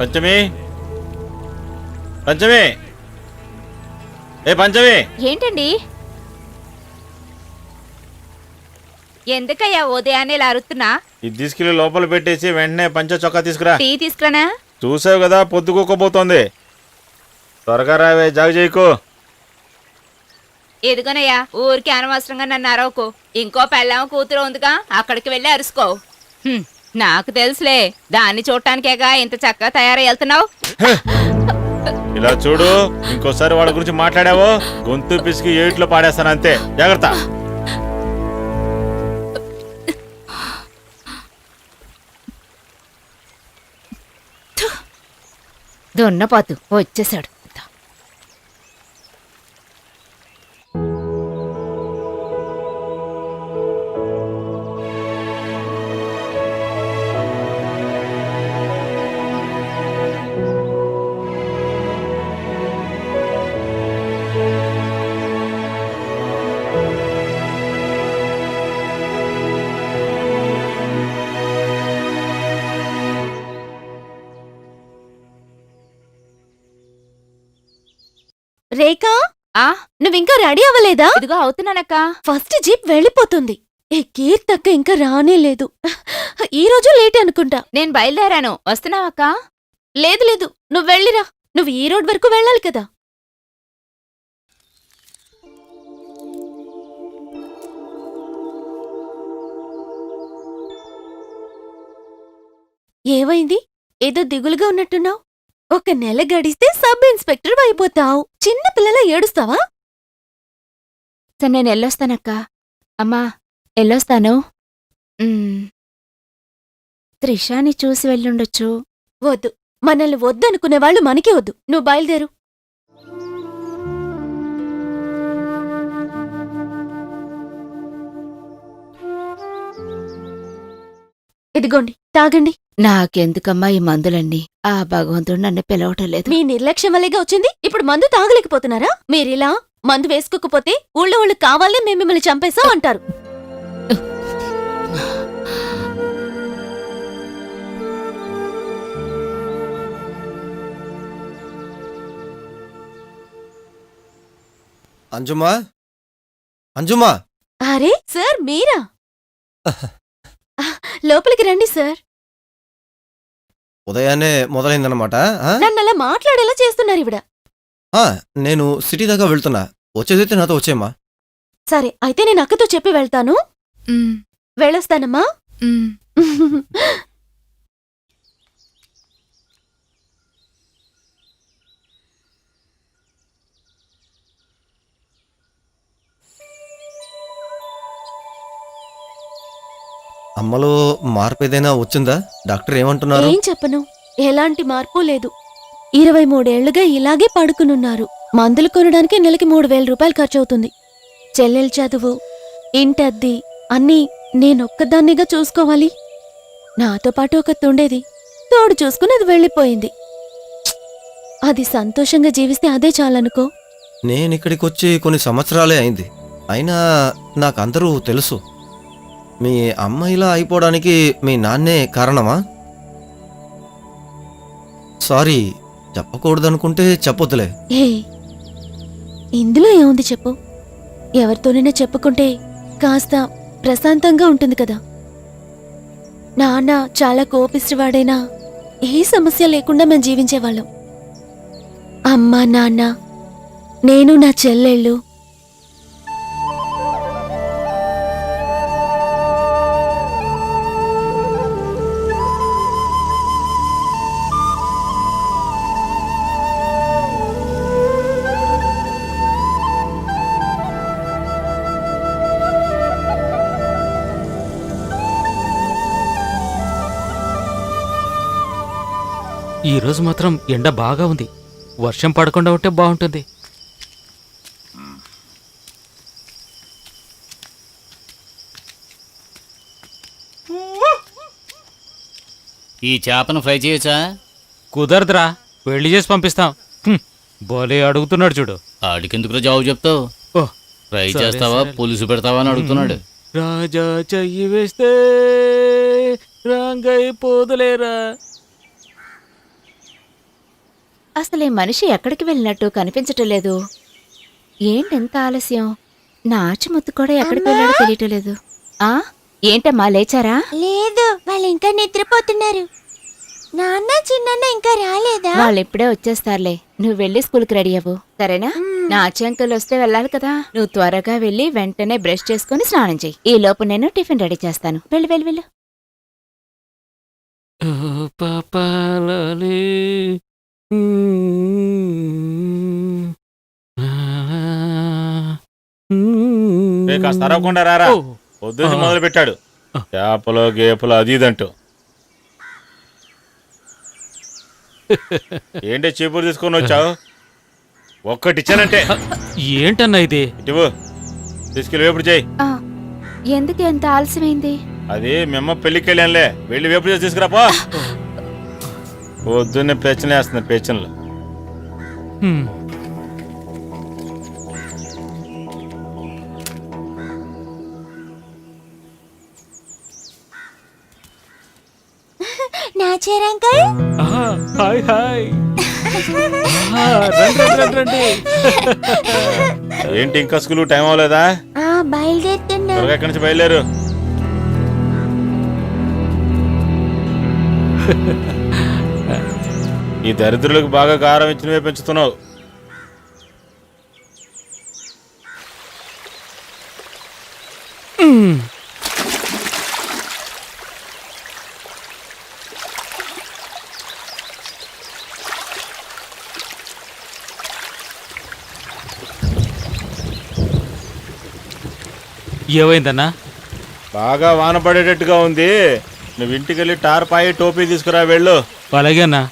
పంచమి పంచమి ఏ పంచమి ఏంటండి? ఎందుకయ్యా ఉదయాన్నే ఇలా అరుస్తున్నా? ఇది తీసుకెళ్లి లోపల పెట్టేసి వెంటనే పంచ చొక్కా తీసుకురా. టీ తీసుకురానా? చూసావు కదా పొద్దుకోకపోతోంది. త్వరగా రావే, జాగు చేయకు. ఎదుగోనయ్యా, ఊరికి అనవసరంగా నన్ను అరవకు. ఇంకో పెళ్ళాం కూతురు ఉందిగా, అక్కడికి వెళ్ళి అరుసుకో. నాకు తెలుసులే, దాన్ని చూడటానికేగా ఇంత చక్కగా తయారై వెళ్తున్నావు. ఇలా చూడు, ఇంకోసారి వాళ్ళ గురించి మాట్లాడావో గొంతు పిసికి ఏట్లో పాడేస్తాను, అంతే. జాగ్రత్త. దున్నపోతు వచ్చేసాడు. రేఖా, నువ్వింకా రెడీ అవ్వలేదా? ఇదిగో అవుతున్నానక్క. ఫస్ట్ జీప్ వెళ్ళిపోతుంది. ఏ కీర్తక్క ఇంకా రానే లేదు. ఈ రోజు లేట్ అనుకుంటా. నేను బయలుదేరాను, వస్తున్నావక్క? లేదు లేదు, నువ్వు వెళ్ళిరా. నువ్వు ఈ రోడ్ వరకు వెళ్ళాలి కదా. ఏమైంది? ఏదో దిగులుగా ఉన్నట్టున్నావు. ఒక నెల గడిస్తే సబ్ ఇన్స్పెక్టర్ అయిపోతావు. చిన్న పిల్లల ఏడుస్తావా? సరే, నేను వెళ్ళొస్తానక్క. అమ్మా, వెళ్ళొస్తాను. త్రిషాని చూసి వెళ్ళుండొచ్చు. వద్దు, మనల్ని వద్దనుకునేవాళ్లు మనకే వద్దు. నువ్వు బయలుదేరు. ఇదిగోండి, తాగండి. నాకెందుకమ్మా ఈ మందులన్నీ? ఆ భగవంతుడు నన్ను పిలవటం లేదు. మీ నిర్లక్ష్యం వల్లేగా వచ్చింది. ఇప్పుడు మందు తాగలేకపోతున్నారా? మీరిలా మందు వేసుకోకపోతే ఊళ్ళో వాళ్ళు కావాలే మేము మిమ్మల్ని చంపేశాం అంటారు. అంజుమా, అంజుమా. అరే సార్, మీరా? లోపలికి రండి సార్. ఉదయాన్నే మొదలైందన్నమాట. నన్నలా మాట్లాడేలా చేస్తున్నారు ఇవిడ. నేను సిటీ దాకా వెళ్తున్నా. వచ్చేదైతే నాతో వచ్చేమ్మా. సరే, అయితే నేను అక్కతో చెప్పి వెళ్తాను. వెళ్ళొస్తానమ్మా. అమ్మలో మార్పు ఏదైనా వచ్చిందా? డాక్టర్ ఏమంటున్నారు? ఏం చెప్పను, ఎలాంటి మార్పు లేదు. 23 ఏళ్లుగా ఇలాగే పడుకునున్నారు. మందులు కొనడానికి నెలకి 3000 రూపాయలు ఖర్చవుతుంది. చెల్లెలు చదువు, ఇంటద్ది అన్నీ నేనొక్కదాన్నిగా చూసుకోవాలి. నాతో పాటు ఒక తుండేది, తోడు చూసుకుని అది వెళ్ళిపోయింది. అది సంతోషంగా జీవిస్తే అదే చాలనుకో. నేనిక్కడికొచ్చి కొన్ని సంవత్సరాలే అయింది. అయినా నాకందరూ తెలుసు. మీ అమ్మ ఇలా అయిపోవడానికి మీ నాన్నే కారణమా? సారీ, చెప్పకూడదనుకుంటే చెప్పొద్దులే. ఏ ఇందులో ఏముంది చెప్పు. ఎవరితోనైనా చెప్పుకుంటే కాస్త ప్రశాంతంగా ఉంటుంది కదా. నాన్న చాలా కోపిష్టివాడైనా ఏ సమస్య లేకుండా మేము జీవించేవాళ్ళం. అమ్మ, నాన్న, నేను, నా చెల్లెళ్ళు. ఈరోజు మాత్రం ఎండ బాగా ఉంది. వర్షం పడకుండా ఉంటే బాగుంటుంది. ఈ చేపను ఫ్రై చేయొచ్చా? కుదరదురా, పెళ్లి చేసి పంపిస్తాం. బోలే అడుగుతున్నాడు చూడు. ఆడికెందుకు జవాబు చెప్తావు? ఫ్రై చేస్తావా, పులుసు పెడతావా అని అడుగుతున్నాడు. రాజా చెయ్యి వేస్తే రాంగై పోదులేరా. అసలు ఈ మనిషి ఎక్కడికి వెళ్ళినట్టు కనిపించటం లేదు. ఏంటెంత ఆలస్యం? నా ఆచిముత్తు కూడా ఎక్కడికి వెళ్ళాడో తెలియటం లేదు. ఆ ఏంటమ్మా లేచారా? లేదు, వాళ్ళు ఇంకా నిద్రపోతున్నారు. నాన్న చిన్న ఇంకా రాలేదా? వాళ్ళు ఇప్పుడే వచ్చేస్తారులే. నువ్వు వెళ్ళి స్కూల్కి రెడీ అవ్వు, సరేనా? నా అంకుల్ వస్తే వెళ్ళాలి కదా. నువ్వు త్వరగా వెళ్ళి వెంటనే బ్రష్ చేసుకుని స్నానం చెయ్యి. ఈ లోపు నేను టిఫిన్ రెడీ చేస్తాను. వెళ్ళు వెళ్ళు వెళ్ళు. కాస్త అరవకుండా రారా. పొద్దున్న మొదలు పెట్టాడు చేపలు గేపలు అది ఇదంటూ. ఏంటి చీపురు తీసుకొని వచ్చావు? ఒక్కటి ఇచ్చానంటే ఏంటన్నా ఇది? ఇటువు తీసుకెళ్ళి వేపుడు చేయి. ఆ, ఎందుకు ఎంత ఆలస్యమైంది? అది మేమ్మ పెళ్ళికి వెళ్ళానులే, వెళ్ళి వేపుడు చేసి తీసుకురాపో. పొద్దున్నే పెచ్చన వేస్తున్నారు పెచ్చనలు. హ్మ్. నాచార్ అంకుల్, ఆహా, హాయ్ హాయ్. ఆహా, రండి రండి రండి రండి. ఏంటి ఇంకా స్కూల్ టైం అవ్వలేదా? బయలుదేరుతున్నా. త్వరగా ఎక్కడి నుంచి బయలుదేరు. ఈ దరిద్రులకు బాగా గారం ఇచ్చినవే పెంచుతున్నావు. ఏమైందన్నా? బాగా వాన పడేటట్టుగా ఉంది. నువ్వు ఇంటికి వెళ్ళి టార్పాయి టోపీ తీసుకురా వెళ్ళు. అలాగే అన్నా.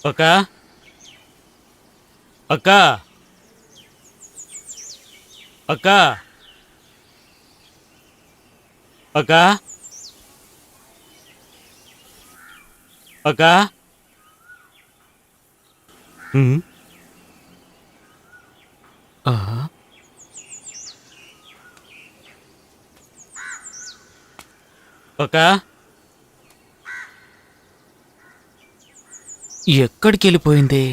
అక్క అక్క అక్క అక్క అక్క. అక్క ఎక్కడికి వెళ్ళిపోయింది?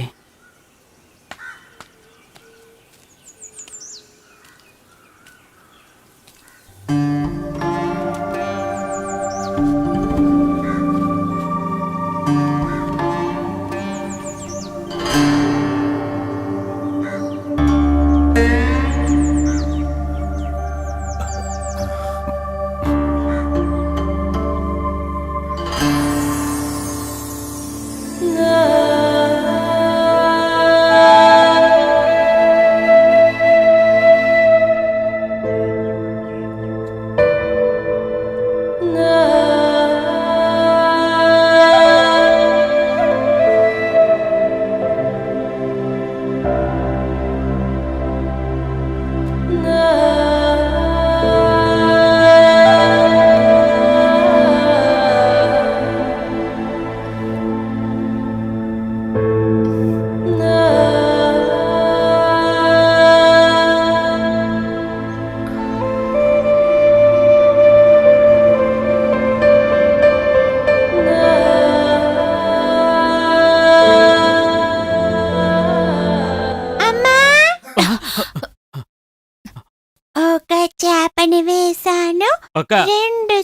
అక్క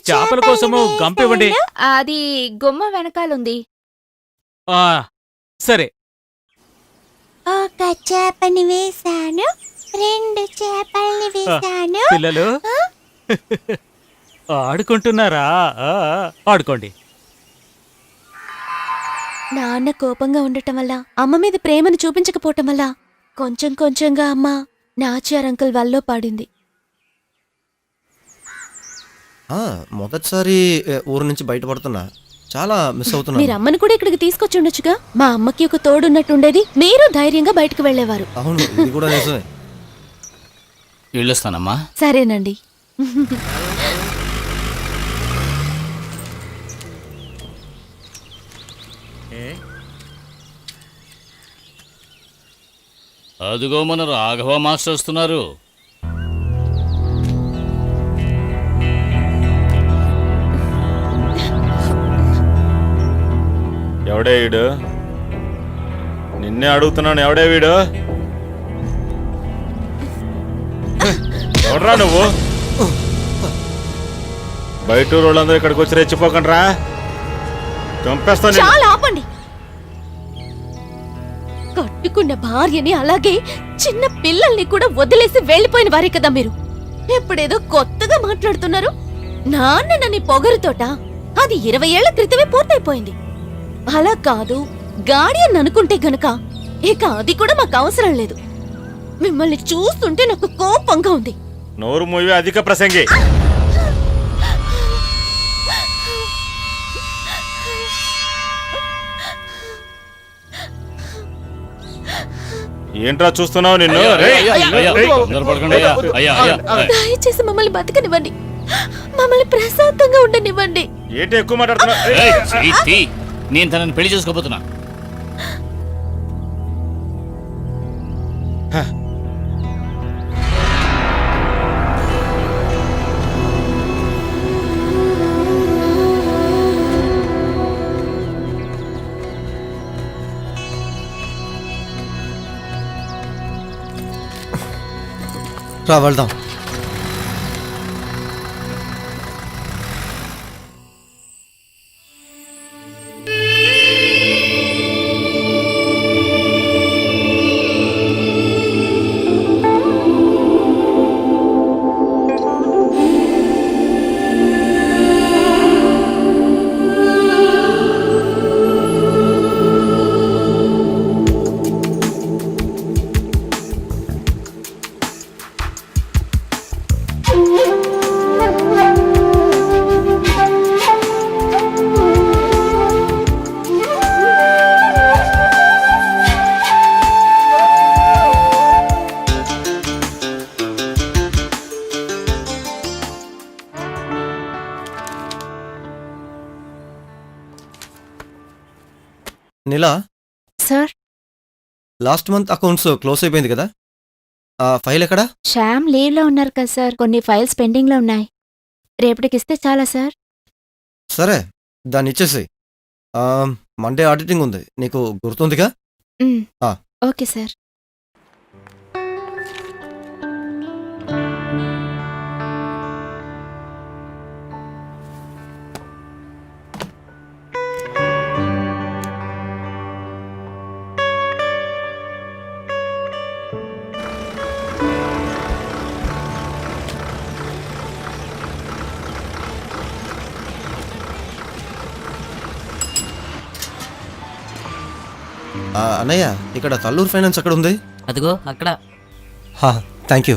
చేపల కోసము గంపివ్వండి. అది గుమ్మ వెనకాలుంది. ఆ, సరే. ఒక చేపని వేశాను, 2 చేపల్ని వేశాను. పిల్లలు ఆడుకుంటున్నారా? ఆడుకోండి. నాన్న కోపంగా ఉండటం వల్ల, అమ్మ మీద ప్రేమను చూపించకపోవటం వల్ల కొంచెం కొంచెంగా అమ్మ నాచార్ అంకుల్ వల్లో పడింది. మొదటిసారి ఊరు నుంచి బయటపడుతున్నా, చాలా మిస్ అవుతున్నా. మీరు అమ్మని కూడా ఇక్కడికి తీసుకొచ్చి ఉండొచ్చుగా. మా అమ్మకి ఒక తోడున్నట్టుండేది, మీరు ధైర్యంగా బయటకు వెళ్లేవారు. అవును, ఇది కూడా నిజమే. వెళ్ళొస్తానమ్మా. సరేనండి. అదిగో మన రాఘవ మాస్టర్ వస్తున్నారు. ఎవడే వీడు? నిన్నే అడుగుతున్నాను, ఎవడే వీడు? ఎవడరా నువ్వు? బయట వాళ్ళందరూ ఇక్కడికి వచ్చి రెచ్చిపోకండి రా, చంపేస్తాను. చాలా ఆపండి. కట్టుకున్న భార్యని అలాగే చిన్న పిల్లల్ని కూడా వదిలేసి వెళ్ళిపోయిన వారే కదా మీరు. ఎప్పుడేదో కొత్తగా మాట్లాడుతున్నారు. నాన్న నన్ను పొగరుతోట అది 20 ఏళ్ల క్రితమే పూర్తయిపోయింది. అలా కాదు గాడియన్ అనుకుంటే గనక ఇక అది కూడా మాకు అవసరం లేదు. మిమ్మల్ని చూస్తుంటే నాకు కోపంగా ఉంది. నోరు మూవి, అధిక ప్రసంగి. ఏంట్రా చూస్తున్నావు నిన్ను? తొందరపడకండి అయ్యా. అయ్యా, అయ్యా. దయచేసి మమ్మల్ని బతకనివ్వండి. మమ్మల్ని ప్రశాంతంగా ఉండనివ్వండి. ఏంటి ఎక్కువ మాట్లాడుతున్నావు? ఏయ్, చెయ్యి తీ. నేను తనని పెళ్లి చేసుకోబోతున్నా. రా వెళ్దాం. నీలా, sir, last month accounts close అయిపోయింది కదా, ఆ ఫైల్ ఎక్కడా? శ్యామ్ లీవ్లో ఉన్నారు కదా సార్, కొన్ని ఫైల్స్ పెండింగ్లో ఉన్నాయి. రేపటికిస్తే చాలా సార్. సరే, దాన్ని ఇచ్చేసేయ్. మండే ఆడిటింగ్ ఉంది, నీకు గుర్తుందిగా? ఉమ్, ఆ. Okay sir. అన్నయ్య, ఇక్కడ తల్లూరు ఫైనాన్స్ ఎక్కడ ఉంది? అదిగో అక్కడ. Thank you.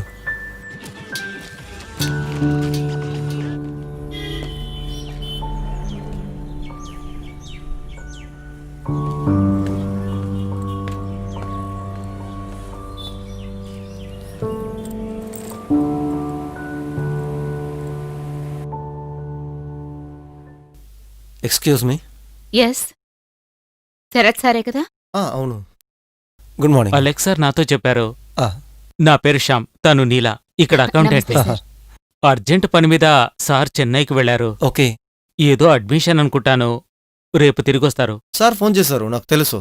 Excuse me. Yes, Sharath సారే కదా? అవును. Good morning. అలెక్స్ సార్ నాతో చెప్పారు. ఆ. నా పేరు శ్యామ్, తను నీలా, ఇక్కడ అకౌంటెంట్. నమస్తే సార్. అర్జెంట్ పని మీద సార్ చెన్నైకి వెళ్లారు. ఓకే. ఏదో అడ్మిషన్ అనుకుంటాను, రేపు తిరిగొస్తారు. సార్ ఫోన్ చేశారు, నాకు తెలుసు.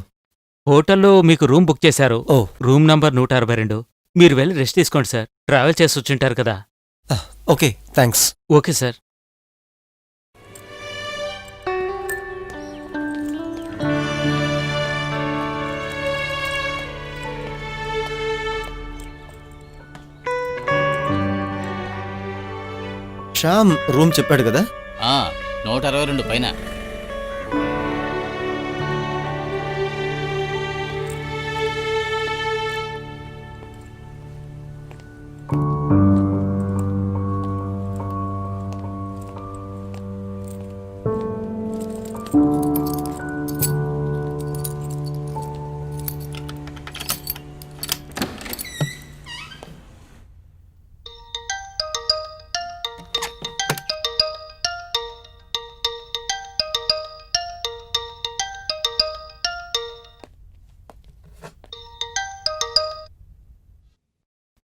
హోటల్లో మీకు రూమ్ బుక్ చేశారు. ఓ. Room number 162. మీరు వెళ్ళి రెస్ట్ తీసుకోండి సార్, ట్రావెల్ చేసి వచ్చుంటారు కదా. Okay, thanks. Okay sir. Shyam room చెప్పాడు కదా? 162 పైన.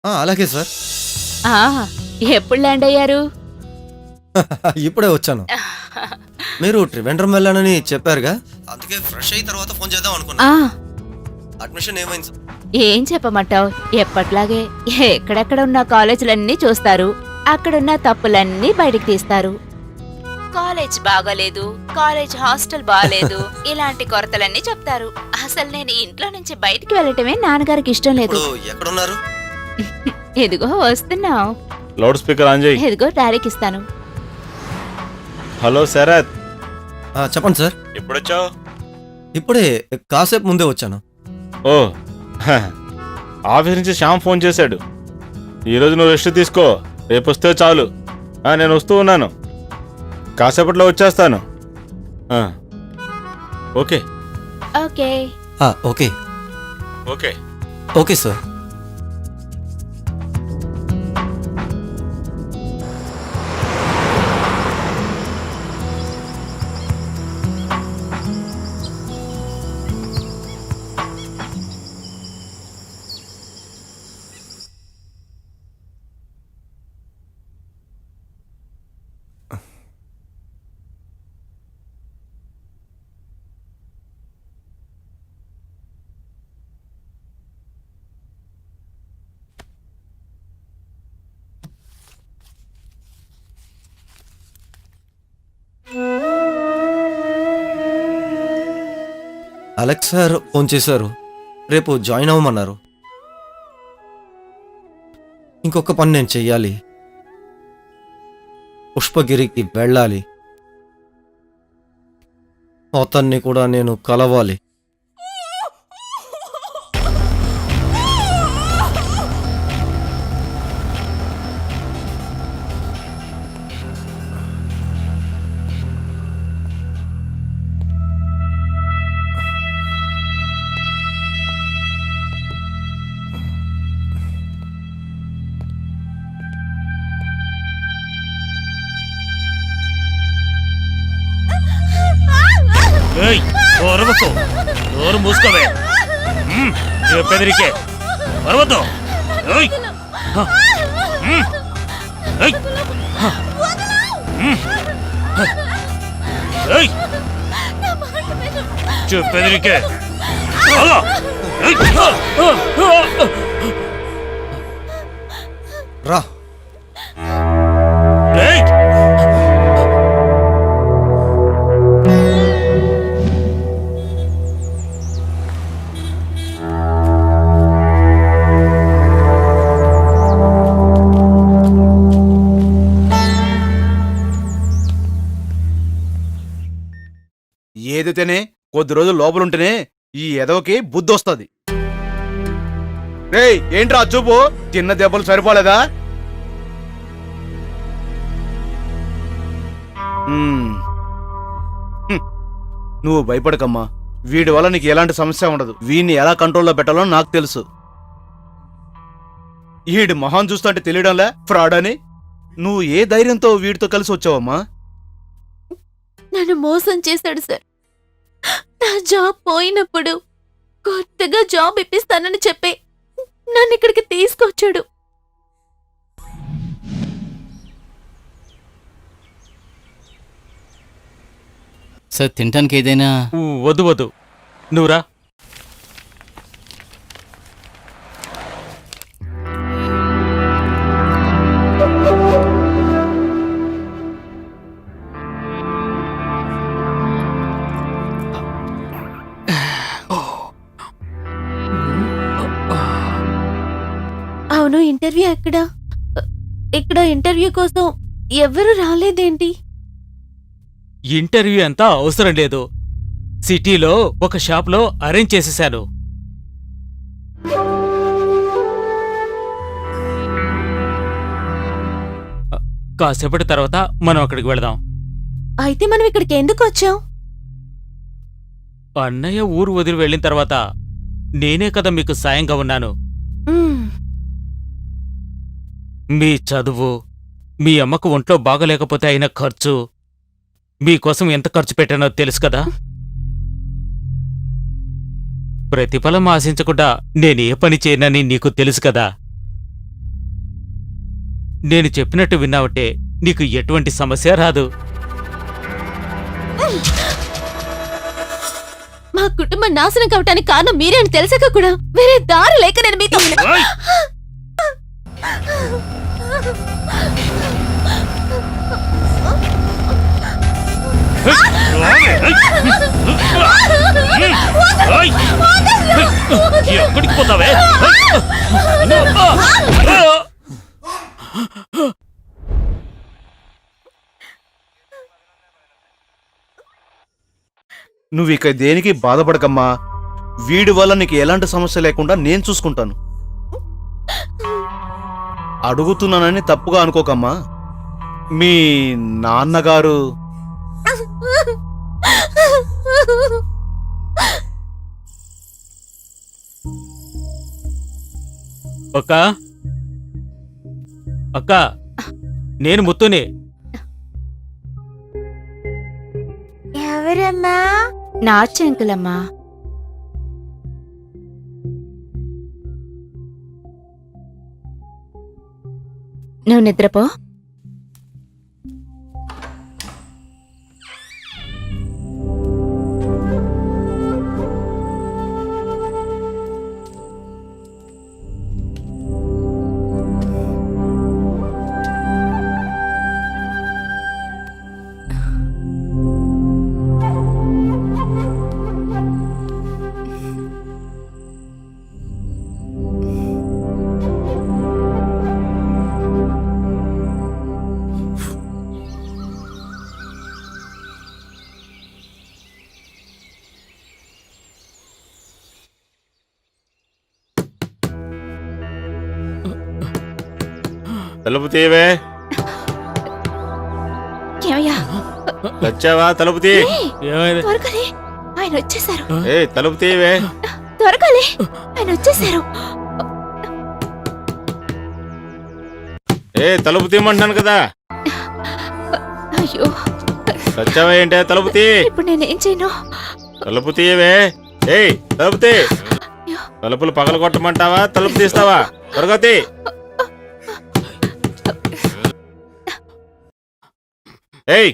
అలాగే సార్. ఆ, ఎప్పుడు ల్యాండ్ అయ్యారు? ఇప్పుడే వచ్చాను. మీరు త్రివేంద్రం వెళ్ళానని చెప్పారుగా, అందుకే ఫ్రెష్ అయిన తర్వాత ఫోన్ చేద్దాం అనుకున్నా. ఆ, అడ్మిషన్ ఏమైంది సార్? ఏం చెప్పమంటావు, ఎప్పట్లాగే ఎక్కడెక్కడ ఉన్న కాలేజీలన్నీ చూస్తారు, అక్కడున్న తప్పులన్నీ బయటికి తీస్తారు. కాలేజ్ బాగోలేదు, కాలేజ్ హాస్టల్ బాగలేదు, ఇలాంటి కొరతలన్నీ చెప్తారు. అసలు నేను ఇంట్లో నుంచి బయటికి వెళ్ళటమే నాన్నగారికి ఇష్టం లేదు. ఇప్పుడు ఎక్కడున్నారు? ఎదిగో వస్తున్నావు. లౌడ్ స్పీకర్ ఆన్ చేయి. ఎదిగో డాడీకి ఇస్తాను. హలో శరత్, చెప్పండి సార్. ఎప్పుడొచ్చావు? ఇప్పుడే కాసేపు ముందే వచ్చాను. ఓ హ. ఆఫీస్ నుంచి శ్యామ్ ఫోన్ చేశాడు. ఈరోజు నువ్వు రెస్ట్ తీసుకో, రేపు వస్తే చాలు. నేను వస్తూ ఉన్నాను, కాసేపట్లో వచ్చేస్తాను. Okay okay. Okay okay okay sir. Alex sir phone చేశారు, రేపు జాయిన్ అవ్వమన్నారు. ఇంకొక పని నేను చెయ్యాలి. పుష్పగిరికి వెళ్ళాలి, అతన్ని కూడా నేను కలవాలి. నోరు మూసుకోవే, చెప్పెదిరికే పర్వతం. చెప్పెదిరికే రా. ఏదైతేనే కొద్ది రోజులు లోపలుంటేనే ఈ ఎదవకి బుద్ధి వస్తుంది. రేయ్, ఏంట్రా చూపు, తిన్న దెబ్బలు సరిపోలేదా? నువ్వు భయపడకమ్మా, వీడి వల్ల నీకు ఎలాంటి సమస్య ఉండదు. వీడిని ఎలా కంట్రోల్లో పెట్టాలో నాకు తెలుసు. వీడి మొహం చూస్తుంటే తెలియడంలే ఫ్రాడ్ అని. నువ్వు ఏ ధైర్యంతో వీడితో కలిసి వచ్చావమ్మా? నన్ను మోసం చేశాడు సార్. నా జాబ్ పోయినప్పుడు కొత్తగా జాబ్ ఇప్పిస్తానని చెప్పి నన్ను ఇక్కడికి తీసుకొచ్చాడు. సార్ తినటానికి ఏదైనా? వద్దు వద్దు, నువ్వురా. అవును, ఇంటర్వ్యూ ఎక్కడా? ఇక్కడ ఇంటర్వ్యూ కోసం ఎవరు రాలేదేంటి? ఇంటర్వ్యూ అంతా అవసరం లేదు, సిటీలో ఒక షాప్లో అరేంజ్ చేసేశాను. కాసేపటి తర్వాత మనం అక్కడికి వెళదాం. అయితే మనం ఇక్కడికి ఎందుకు వచ్చాం? అన్నయ్య ఊరు వదిలి వెళ్ళిన తర్వాత నేనే కదా మీకు సాయంగా ఉన్నాను. మీ చదువు, మీ అమ్మకు ఒంట్లో బాగలేకపోతే అయిన ఖర్చు, మీకోసం ఎంత ఖర్చు పెట్టానో తెలుసు కదా. ప్రతిఫలం ఆశించకుండా నేనే పని చేయనని నీకు తెలుసు కదా. నేను చెప్పినట్టు విన్నావటే నీకు ఎటువంటి సమస్య రాదు. మా కుటుంబం నాశనం కావటానికి కారణం మీరే అని తెలిసాక కూడా వేరే దారి లేక నేను మీతో ఎక్కడికి పోతావే? నువ్వు ఇక దేనికి బాధపడకమ్మా. వీడి వల్ల నీకు ఎలాంటి సమస్య లేకుండా నేను చూసుకుంటాను. అడుగుతున్నానని తప్పుగా అనుకోకమ్మా. మీ నాన్నగారు అక్క, అక్క, నేను ముత్తుని. ఎవరమ్మా? నాచంకులమ్మా. నువ్వు నిద్రపో. తలుపు తీయవే. ఏమయ్యా? వచ్చావా? తలుపు తీ. ఏమైంది? త్వరగాలే, ఆయన వచ్చేసారు. ఏ తలుపు తీయవే. త్వరగాలే, ఆయన వచ్చేసారు. ఏ తలుపు తీయమంటున్నాను కదా. అయ్యో, వచ్చావా ఏంటే? తలుపు తీ. ఇప్పుడు నేనేం చేయను? తలుపు తీయవే. ఏయ్ తలుపు తీ. తలుపులు పగల కొట్టమంటావా? తలుపు తీస్తావా? త్వరగా తీ. ఏయ్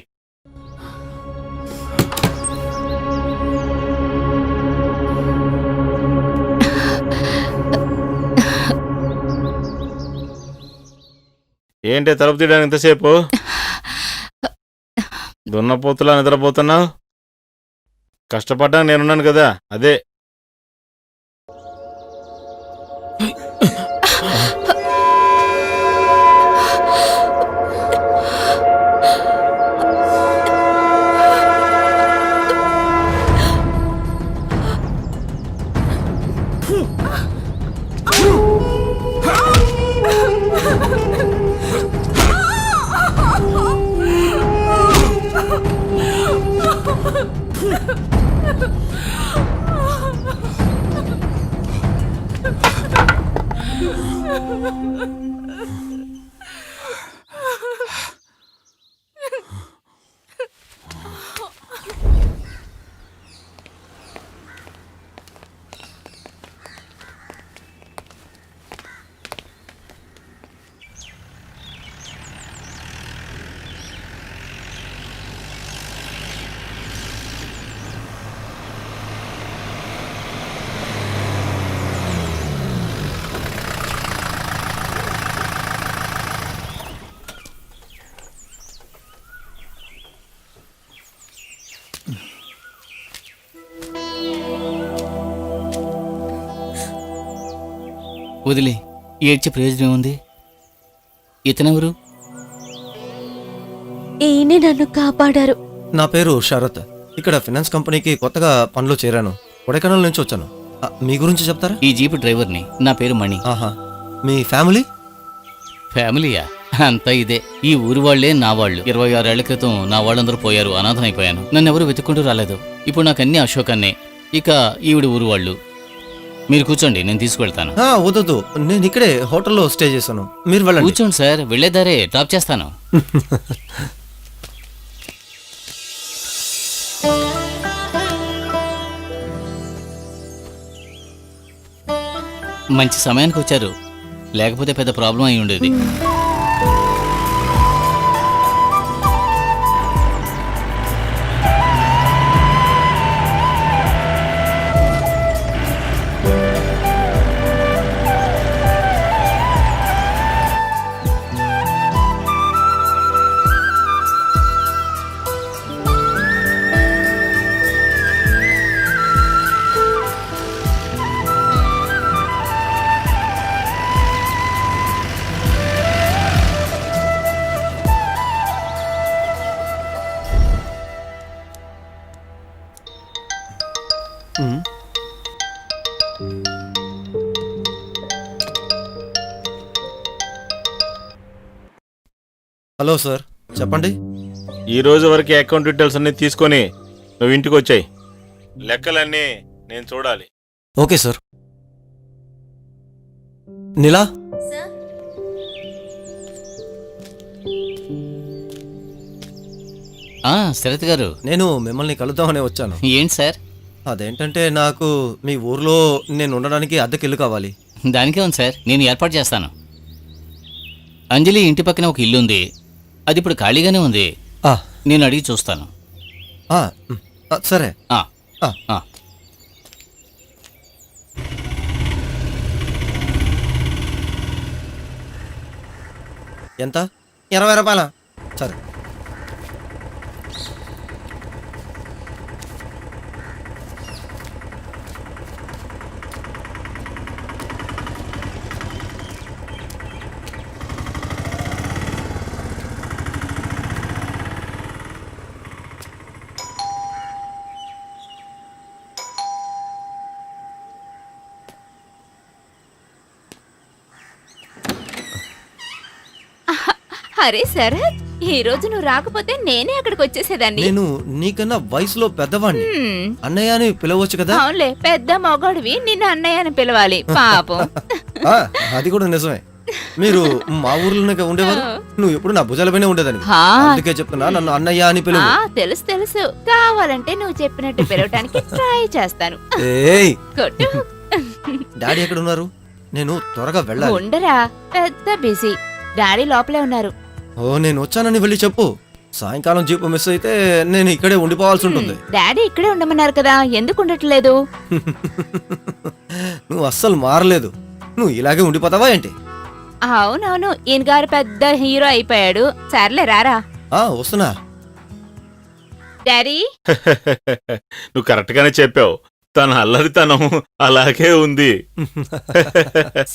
ఏంటి తలుపు తీయడానికి ఎంతసేపు? దున్నపోతులా నిద్రపోతున్నావు? కష్టపడ్డానికి నేనున్నాను కదా, అదే. వదిలే, ఏడ్చే ప్రయోజనం ఏముంది? ఇతనెవరు? ఈయనే నన్ను కాపాడారు. నా పేరు శరత్. ఇక్కడ ఫినాన్స్ కంపెనీకి కొత్తగా పనిలో చేరాను. కొడైకెనాల్ నుంచి వచ్చాను. మీ గురించి చెప్తారా? ఈ జీప్ డ్రైవర్ని. నా పేరు మణి. ఆహా, మీ ఫ్యామిలీ? ఫ్యామిలీయా? అంతా ఇదే. ఈ ఊరు వాళ్లే నా వాళ్ళు. 26 ఏళ్ల క్రితం నా వాళ్ళందరూ పోయారు, అనాథనైపోయాను. నన్ను ఎవరు వెతుక్కుంటూ రాలేదు. ఇప్పుడు నాకు అన్ని అశోక్ అన్నే. ఇక ఈవిడ ఊరు వాళ్ళు. మీరు కూర్చోండి, నేను తీసుకువెళ్తాను. వద్దు, నేను ఇక్కడే హోటల్లో స్టే చేశాను. మీరు వెళ్ళండి. కూర్చోండి సార్, వెళ్లేదారే డ్రాప్ చేస్తాను. మంచి సమయానికి వచ్చారు, లేకపోతే పెద్ద ప్రాబ్లం అయి ఉండేది. హలో సార్, చెప్పండి. ఈ రోజు వరకు అకౌంట్ డీటెయిల్స్ అన్ని తీసుకొని నువ్వు ఇంటికి వచ్చాయి. లెక్కలన్నీ నేను చూడాలి. Okay sir. నీలా, శరత్ గారు, నేను మిమ్మల్ని కలుద్దామని వచ్చాను. ఏంటి సార్? అదేంటంటే నాకు మీ ఊర్లో నేను ఉండడానికి అద్దెకి ఇల్లు కావాలి. దానికే ఉంది సార్, నేను ఏర్పాటు చేస్తాను. అంజలి ఇంటి పక్కన ఒక ఇల్లు ఉంది, అది ఇప్పుడు ఖాళీగానే ఉంది. ఆ, నేను అడిగి చూస్తాను. ఆ, సరే. ఆ, ఆ. ఆ. ఎంత? 20 రూపాయల? సరే. అరే శరత్, ఈ రోజు నువ్వు రాకపోతే నేనే అక్కడికి వచ్చేసేదాన్ని. నేను నీకన్నా వయసులో పెద్దవాణ్ణి. హ్మ్. అన్నయ్య అని పిలవచ్చు కదా. అవునులే, పెద్ద మొగాడివి, నిన్ను అన్నయ్య అని పిలవాలి. పాపం. ఆ, అది కూడా నిజమే. మీరు మా ఊర్లోనే ఉండేవారు. నువ్వు ఎప్పుడు నా భుజాలపైనే ఉండేదని. హా, అందుకే చెప్తున్నా, నన్ను అన్నయ్య అని పిలువు. తెలుసు తెలుసు. కావాలంటే నువ్వు చెప్పినట్టు పిలవటానికి ట్రై చేస్తాను. ఏయ్, కొట్టు. డాడీ ఎక్కడ ఉన్నారు? నేను త్వరగా వెళ్ళాలి. ఉండరా, పెద్ద బిజీ. డాడీ లోపలే ఉన్నారు. ఓ, నేను వచ్చానని వెళ్ళి చెప్పు. సాయంకాలం జీపు మిస్ అయితే నేను ఇక్కడే ఉండిపోవాల్సి ఉంటుంది. డాడీ ఇక్కడే ఉండమన్నారు కదా, ఎందుకు ఉండట్లేదు? నువ్వు అస్సలు మారలేదు. నువ్వు ఇలాగే ఉండిపోతావా ఏంటి? అవునవును, ఈయన గారు పెద్ద హీరో అయిపోయాడు. సర్లే రారా. వస్తున్నా. డాడీ, నువ్వు కరెక్ట్ గానే చెప్పావు. తన అల్లరితనం అలాగే ఉంది.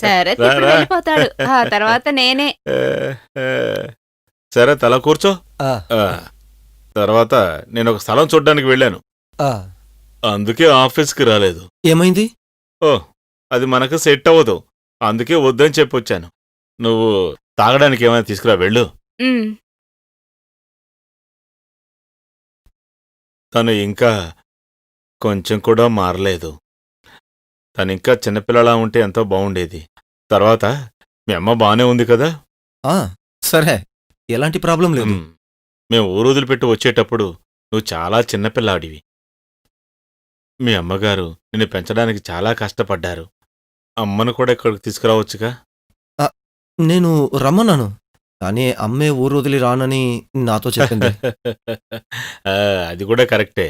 సరే రా, ఇప్పుడు రా. వెళ్ళిపోతాడు. ఆ తర్వాత నేనే. సరే, తల కూర్చో. ఆ, తర్వాత నేను ఒక స్థలం చూడ్డానికి వెళ్ళాను. ఆ. అందుకే ఆఫీస్కి రాలేదు. ఏమైంది? ఓ, అది మనకు సెట్ అవ్వదు. అందుకే వద్దని చెప్పొచ్చాను. నువ్వు తాగడానికి ఏమైనా తీసుకురా, వెళ్ళు. ఉమ్, తను ఇంకా కొంచెం కూడా మారలేదు. తను ఇంకా చిన్నపిల్లలా ఉంటే ఎంతో బాగుండేది. తర్వాత మీ అమ్మ బానే ఉంది కదా? సరే, ఎలాంటి ప్రాబ్లం లేదు. మేము ఊరు వదిలిపెట్టి వచ్చేటప్పుడు నువ్వు చాలా చిన్నపిల్లాడివి. మీ అమ్మగారు నిన్ను పెంచడానికి చాలా కష్టపడ్డారు. అమ్మను కూడా ఇక్కడికి తీసుకురావచ్చుగా? నేను రమ్మన్నాను, కానీ అమ్మే ఊరు వదిలి రానని నాతో చెప్పింది. అది కూడా కరెక్టే.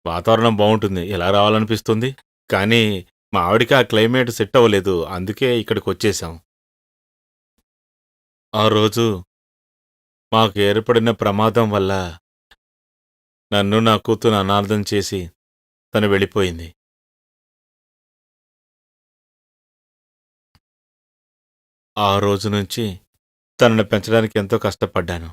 వాతావరణం బాగుంటుంది, ఎలా రావాలనిపిస్తుంది. కానీ మా ఆవిడికి ఆ క్లైమేట్ సెట్ అవ్వలేదు. అందుకే ఇక్కడికి వచ్చేసాం. ఆ రోజు మాకు ఏర్పడిన ప్రమాదం వల్ల నన్ను నా కూతురు అనాథం చేసి తను వెళ్ళిపోయింది. ఆ రోజు నుంచి తనను పెంచడానికి ఎంతో కష్టపడ్డాను.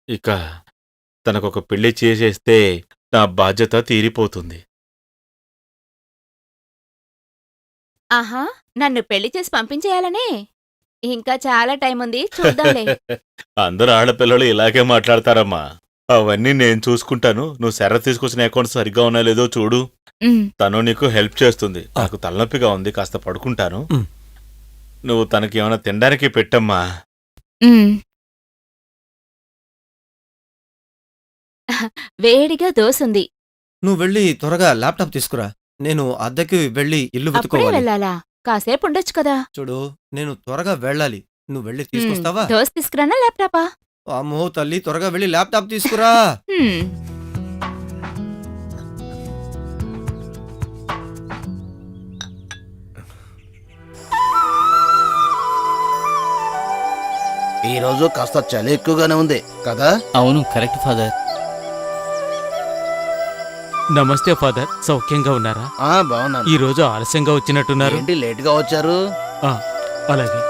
ఇక తనకొక పెళ్లి చేసేస్తే నా బాధ్యత తీరిపోతుంది. ఆహా, నన్ను పెళ్లి చేసి పంపించేయాలనే? ఇంకా చాలా టైం ఉంది, చూద్దాంలే. అందరు ఆడపిల్లలు ఇలాగే మాట్లాడతారమ్మా. అవన్నీ నేను చూసుకుంటాను. నువ్వు శర తీసుకొచ్చిన అకౌంట్ సరిగ్గా ఉన్నా లేదో చూడు. ఉమ్, తను నీకు హెల్ప్ చేస్తుంది. నాకు తలనొప్పిగా ఉంది, కాస్త పడుకుంటాను. నువ్వు తనకి ఏమైనా తినడానికి పెట్టమ్మా. ఉమ్. వేడిగా దోసుంది. నువ్వు వెళ్ళి త్వరగా ల్యాప్టాప్ తీసుకురా. నేను అద్దెకి వెళ్ళి ఇల్లు అప్పుడే వెతుకోవాలి. వెళ్ళాలా? కాసేపు ఉండొచ్చు కదా. చూడు, నేను త్వరగా వెళ్ళాలి. నువ్వు వెళ్ళి తీసుకొస్తావా? దోశ తీసుకురానా, ల్యాప్టాపా? అమ్మో తల్లి, త్వరగా వెళ్ళి ల్యాప్టాప్ తీసుకురా. హ్మ్. ఈ రోజు కాస్త చలి ఎక్కువగానే ఉంది కదా? అవును, కరెక్ట్ ఫాదర్. నమస్తే ఫాదర్, సౌఖ్యంగా ఉన్నారా? బాగున్నాను. ఈ రోజు ఆలస్యంగా వచ్చినట్టున్నారు. ఏంటి లేట్ గా వచ్చారు? ఆ, అలాగే.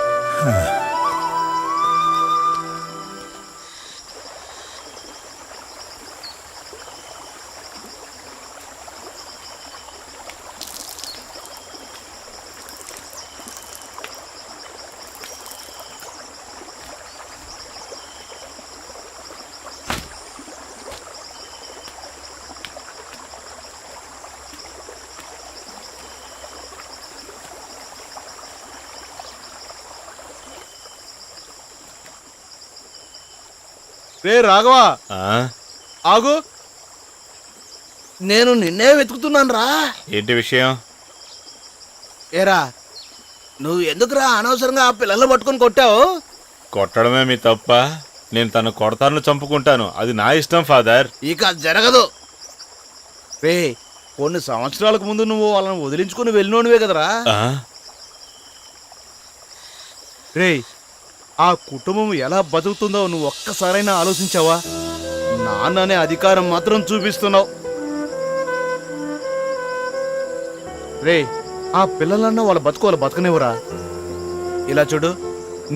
రే రాఘవా, ఆ? ఆగు. నేను నిన్నే వెతుకుతున్నాను రా. ఏంటి విషయం? ఏరా, నువ్వు ఎందుకురా అనవసరంగా ఆ పిల్లలు పట్టుకొని కొట్టావు? కొట్టడమే మీ తప్ప. నేను తను కొడతాను, చంపుకుంటాను. అది నా ఇష్టం ఫాదర్. ఇక అది జరగదు. రే, కొన్ని సంవత్సరాలకు ముందు నువ్వు వాళ్ళని వదిలించుకుని వెళ్ళినోనివే కదరా. ఆ? రే, ఆ కుటుంబం ఎలా బతుకుతుందో నువ్వు ఒక్కసారైనా ఆలోచించావా? నాన్ననే అధికారం మాత్రం చూపిస్తున్నావు. రే, ఆ పిల్లలన్నా వాళ్ళ బతుకోవాలి, బతకనివ్వరా. ఇలా చూడు,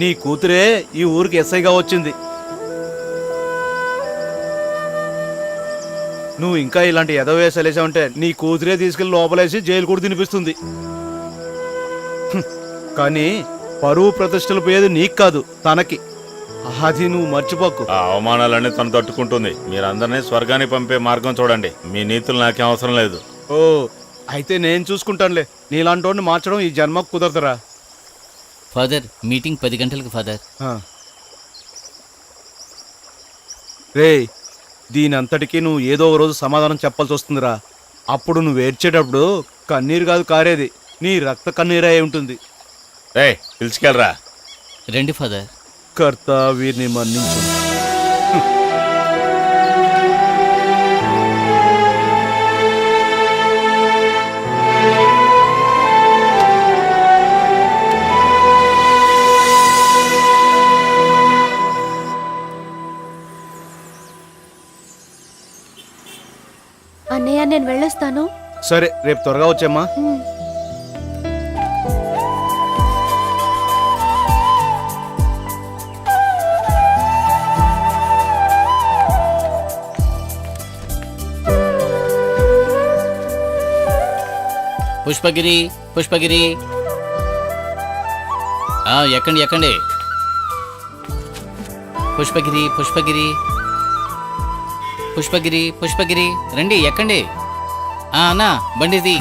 నీ కూతురే ఈ ఊరికి ఎస్ఐగా వచ్చింది. నువ్వు ఇంకా ఇలాంటి ఎదవేసాలు వేసావంటే నీ కూతురే తీసుకెళ్లి లోపలేసి జైలు కూడా తినిపిస్తుంది. కానీ పరువు ప్రతిష్టలు పోయేది నీకు కాదు, తనకి. అది నువ్వు మర్చిపోకు. ఆ అవమానాలన్నీ తను తట్టుకుంటుంది. మీరందరినీ స్వర్గానికి పంపే మార్గం చూడండి. మీ నీతులు నాకేం అవసరం లేదు. ఓ, అయితే నేను చూసుకుంటానులే. నీలాంటోడిని మార్చడం ఈ జన్మకు కుదరదురా. ఫాదర్, మీటింగ్ 10 గంటలకు ఫాదర్. రే, దీనంతటికీ నువ్వు ఏదో ఒక రోజు సమాధానం చెప్పాల్సి వస్తుందిరా. అప్పుడు నువ్వు ఏడ్చేటప్పుడు కన్నీరు కాదు కారేది, నీ రక్త కన్నీరే అయి ఉంటుంది. రే, పిలుచుకెళ్ళరా. రండి ఫాదర్. కర్త వీరిని మన్నించు. అన్నయ్య, నేను వెళ్ళొస్తాను. సరే, రేపు త్వరగా వచ్చేమ్మా. ఉమ్. పుష్పగిరి, పుష్పగిరి. ఎక్కండి ఎక్కండి. పుష్పగిరి, పుష్పగిరి, పుష్పగిరి, పుష్పగిరి, రండి ఎక్కండి. అన్నా, బండిది.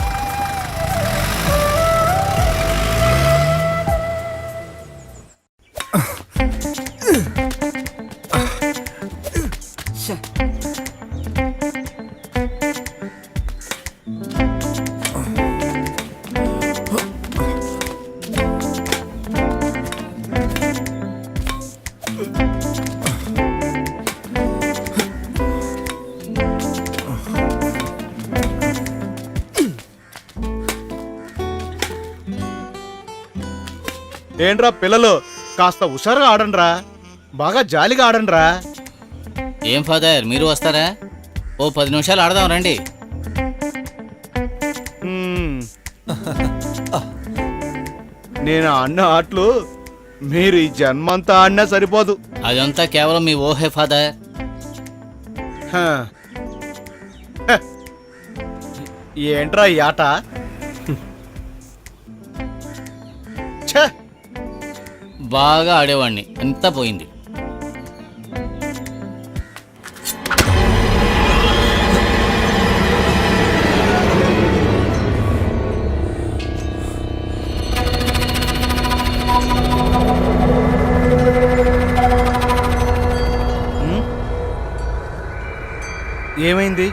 ఏంట్రా పిల్లలు, కాస్త హుషారుగా ఆడండ్రా, బాగా జాలిగా ఆడండ్రా. ఏం ఫాదర్, మీరు వస్తారా? ఓ 10 నిమిషాలు ఆడదాం రండి. హ్మ్. నేను ఆడిన ఆటలు మీరు ఈ జన్మంతా ఆడినా సరిపోదు. అదంతా కేవలం మీ ఊహే ఫాదర్. హ. హ. ఏంట్రా ఈ ఆట? ఛే, బాగా ఆడేవాడిని, అంతా పోయింది. ఏమైంది?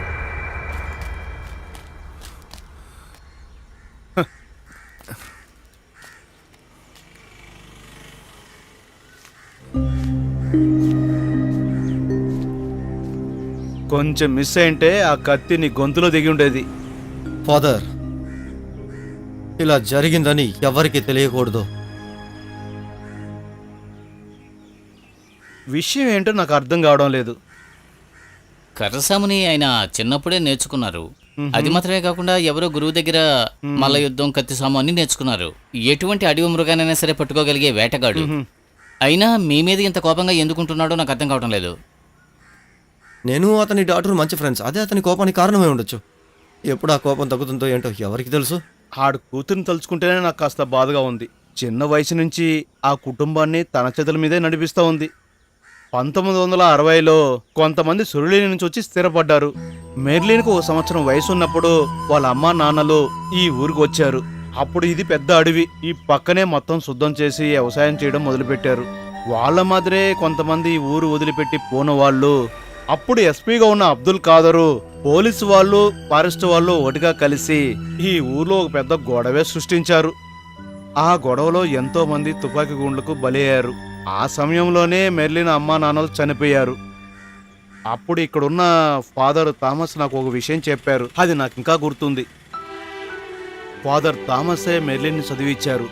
కొంచెం మిస్ అయింటే ఆ కత్తి నీ గొంతులో దిగి ఉండేది. ఫాదర్, ఇలా జరిగిందని ఎవరికి తెలియకూడదు. విషయం ఏంటో నాకు అర్థం కావడం లేదు. కర్రసాముని ఆయన చిన్నప్పుడే నేర్చుకున్నారు. అది మాత్రమే కాకుండా ఎవరో గురువు దగ్గర మల్ల యుద్ధం, కత్తి సాము అన్ని నేర్చుకున్నారు. ఎటువంటి అడవి మృగానైనా సరే పట్టుకోగలిగే వేటగాడు. అయినా మీ మీద ఇంత కోపంగా ఎందుకుంటున్నాడో నాకు అర్థం కావడం లేదు. నేను అతని డాక్టర్ మంచి ఫ్రెండ్స్. అదే అతని కోపానికి కారణమై ఉండొచ్చు. ఎప్పుడు ఆ కోపం తగ్గుతుందో ఏంటో ఎవరికి తెలుసు. ఆడు కూతుర్ని తలుచుకుంటేనే నాకు కాస్త బాధగా ఉంది. చిన్న వయసు నుంచి ఆ కుటుంబాన్ని తన చేతుల మీదే నడిపిస్తూ ఉంది. 1960లో కొంతమంది సురులేని నుంచి వచ్చి స్థిరపడ్డారు. మెర్లిన్కు 1 సంవత్సరం వయసు ఉన్నప్పుడు వాళ్ళ అమ్మా నాన్నలు ఈ ఊరికి వచ్చారు. అప్పుడు ఇది పెద్ద అడవి. ఈ పక్కనే మొత్తం శుద్ధం చేసి వ్యవసాయం చేయడం మొదలుపెట్టారు. వాళ్ళ మాదిరే కొంతమంది ఈ ఊరు వదిలిపెట్టి పోన వాళ్ళు అప్పుడు ఎస్పీగా ఉన్న అబ్దుల్ ఖాదరు పోలీసు వాళ్ళు ఫారెస్ట్ వాళ్ళు ఒకటిగా కలిసి ఈ ఊర్లో ఒక పెద్ద గొడవే సృష్టించారు. ఆ గొడవలో ఎంతో మంది తుపాకీ గుండ్లకు బలయ్యారు. ఆ సమయంలోనే మెర్లిన్ అమ్మా నాన్నలు చనిపోయారు. అప్పుడు ఇక్కడున్న ఫాదర్ థామస్ నాకు ఒక విషయం చెప్పారు. అది నాకు ఇంకా గుర్తుంది. ఫాదర్ థామసే మెర్లిన్ని చదివించారు.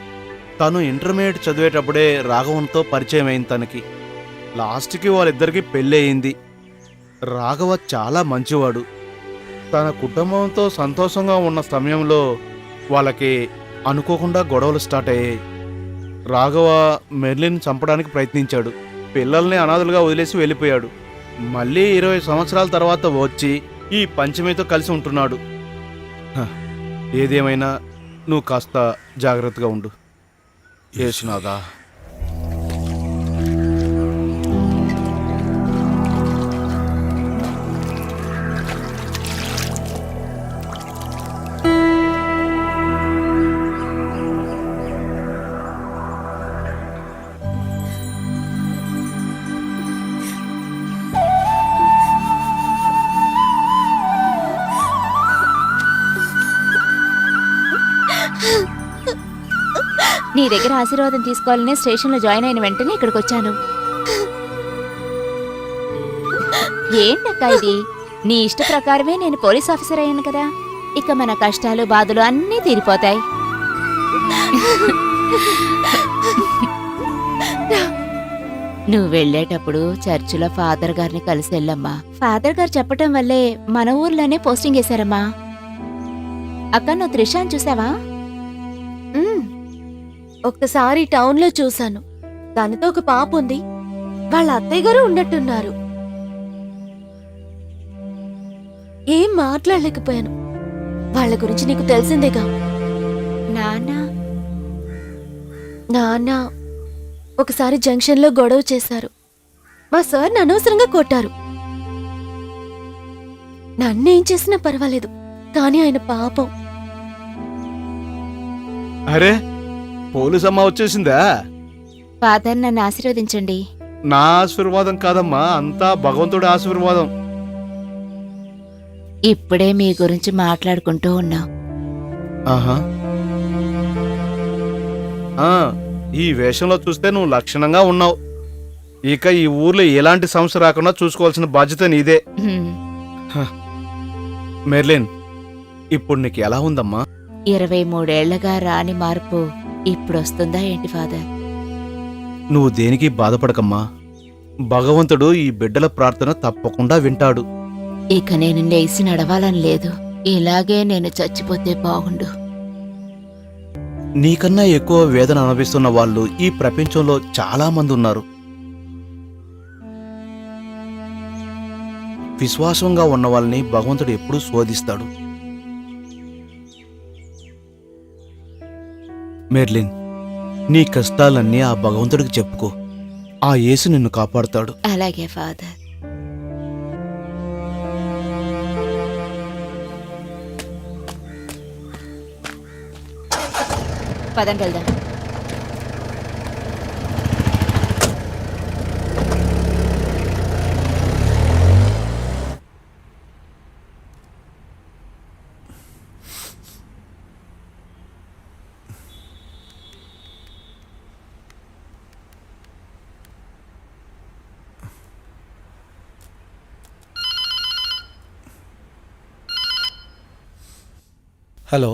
తను ఇంటర్మీడియట్ చదివేటప్పుడే రాఘవన్తో పరిచయం అయింది తనకి. లాస్ట్కి వాళ్ళిద్దరికి పెళ్ళి అయింది. రాఘవ చాలా మంచివాడు. తన కుటుంబంతో సంతోషంగా ఉన్న సమయంలో వాళ్ళకి అనుకోకుండా గొడవలు స్టార్ట్ అయ్యాయి. రాఘవ మెర్లిన్ చంపడానికి ప్రయత్నించాడు. పిల్లల్ని అనాథలుగా వదిలేసి వెళ్ళిపోయాడు. మళ్ళీ 20 సంవత్సరాల తర్వాత వచ్చి ఈ పంచమితో కలిసి ఉంటున్నాడు. హ, ఏదేమైనా నువ్వు కాస్త జాగ్రత్తగా ఉండు. యేసునాథా. నీ దగ్గర ఆశీర్వాదం తీసుకోవాలనే స్టేషన్లో జాయిన్ అయిన వెంటనే ఇక్కడికి వచ్చాను. ఏంటక్కా ఇది? నీ ఇష్ట ప్రకారమే నేను పోలీస్ ఆఫీసర్ అయ్యాను కదా. ఇక మన కష్టాలు బాధలు అన్నీ తీరిపోతాయి. నువ్వు వెళ్ళేటప్పుడు చర్చిలో ఫాదర్ గారిని కలిసి వెళ్ళమ్మా. ఫాదర్ గారు చెప్పటం వల్లే మన ఊర్లోనే పోస్టింగ్ వేశారమ్మా. అక్క, నువ్వు త్రిషాని చూసావా? ఒక్కసారి టౌన్లో చూశాను. దానితో ఒక పాప ఉంది. వాళ్ళ అత్తయ్య గారు ఉన్నట్టున్నారు. ఏం మాట్లాడలేకపోయాను. వాళ్ళ గురించి నీకు తెలిసిందేగా. నాన్న ఒకసారి జంక్షన్లో గొడవ చేశారు. మా సార్ అనవసరంగా కొట్టారు. నన్నేం చేసినా పర్వాలేదు, కానీ ఆయన పాపం. అరే, పోలీస్ అమ్మ వచ్చేసిందా? ఫాదర్, నన్ను ఆశీర్వదించండి. నా ఆశీర్వాదం కాదమ్మా, అంతా భగవంతుడి ఆశీర్వాదం. ఇప్పుడే మీ గురించి మాట్లాడుకుంటూ ఉన్నాం. ఆహా. ఈ వేషంలో చూస్తే నువ్వు లక్షణంగా ఉన్నావు. ఇక ఈ ఊర్లో ఎలాంటి సమస్య రాకుండా చూసుకోవాల్సిన బాధ్యత నీదే. మెర్లిన్, ఇప్పుడు నీకు ఎలా ఉందమ్మా? 23 ఏళ్లగా రాని మార్పు ఇప్పుడొస్తుందా ఏంటి ఫాదర్? నువ్వు దేనికి బాధపడకమ్మా. భగవంతుడు ఈ బిడ్డల ప్రార్థన తప్పకుండా వింటాడు. ఇక నేను లేచి నడవాలని లేదు. ఇలాగే నేను చచ్చిపోతే బాగుండు. నీకన్నా ఎక్కువ వేదన అనుభవిస్తున్న వాళ్ళు ఈ ప్రపంచంలో చాలా మంది ఉన్నారు. విశ్వాసంగా ఉన్న వాళ్ళని భగవంతుడు ఎప్పుడూ శోధిస్తాడు. మెర్లిన్, నీ కష్టాలన్నీ ఆ భగవంతుడికి చెప్పుకో. ఆ యేసు నిన్ను కాపాడుతాడు. అలాగే ఫాదర్. పదండి వెళ్దాం. Hello,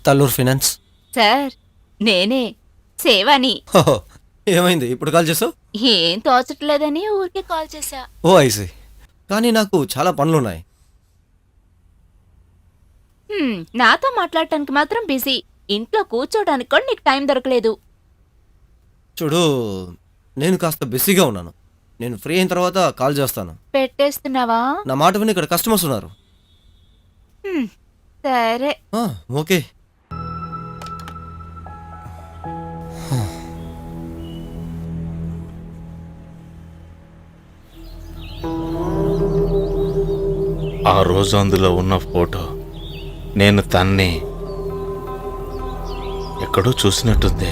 Talluru finance. సార్, నేనే సేవాని. హోహో, ఏమైంది ఇప్పుడు కాల్ చేసావు? ఏం తోచట్లేదని ఊరికే కాల్ చేశా. ఓ ఐసి. కానీ నాకు చాలా పనులున్నాయి. నాతో మాట్లాడటానికి మాత్రం బిజీ. ఇంట్లో కూర్చోడానికి కూడా నీకు టైం దొరకలేదు. చూడు, నేను కాస్త బిజీగా ఉన్నాను. నేను ఫ్రీ అయిన తర్వాత కాల్ చేస్తాను. పెట్టేస్తున్నావా? నా మాట విని ఇక్కడ కస్టమర్స్ ఉన్నారు. సరే. ఓకే. ఆ రోజు అందులో ఉన్న ఫోటో నేను తన్ని ఎక్కడో చూసినట్టుంది.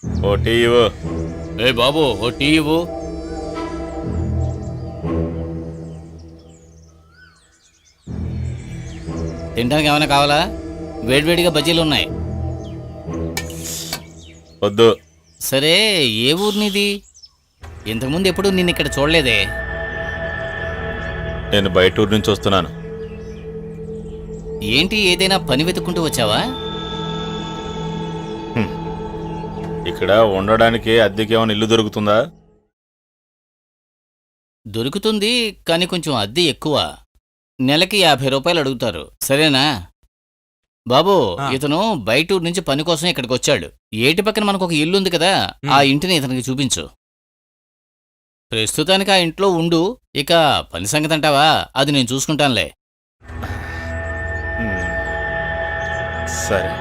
ఓ టీ ఇవ్వు. ఏ బాబు ఓ టీ ఇవ్వు. తినడానికి ఏమైనా కావాలా? వేడివేడిగా బజ్జీలు ఉన్నాయి. వద్దు. సరే, ఏ ఊరు నీది? ఇంతకుముందు ఎప్పుడు నిన్ను ఇక్కడ చూడలేదే. నేను బయట ఊరు నుంచి వస్తున్నాను. ఏంటి, ఏదైనా పని వెతుక్కుంటూ వచ్చావా? ఇక్కడ ఉండడానికి అద్దెకేమైనా ఇల్లు దొరుకుతుందా? దొరుకుతుంది, కానీ కొంచెం అద్దె ఎక్కువ. నెలకి 50 రూపాయలు అడుగుతారు. సరేనా? బాబు, ఇతను బయట ఊరు నుంచి పని కోసం ఇక్కడికి వచ్చాడు. ఏటి పక్కన మనకు ఒక ఇల్లు ఉంది కదా, ఆ ఇంటిని ఇతనికి చూపించు. ప్రస్తుతానికి ఆ ఇంట్లో ఉండు. ఇక పని సంగతి అంటావా, అది నేను చూసుకుంటానులే. సరే.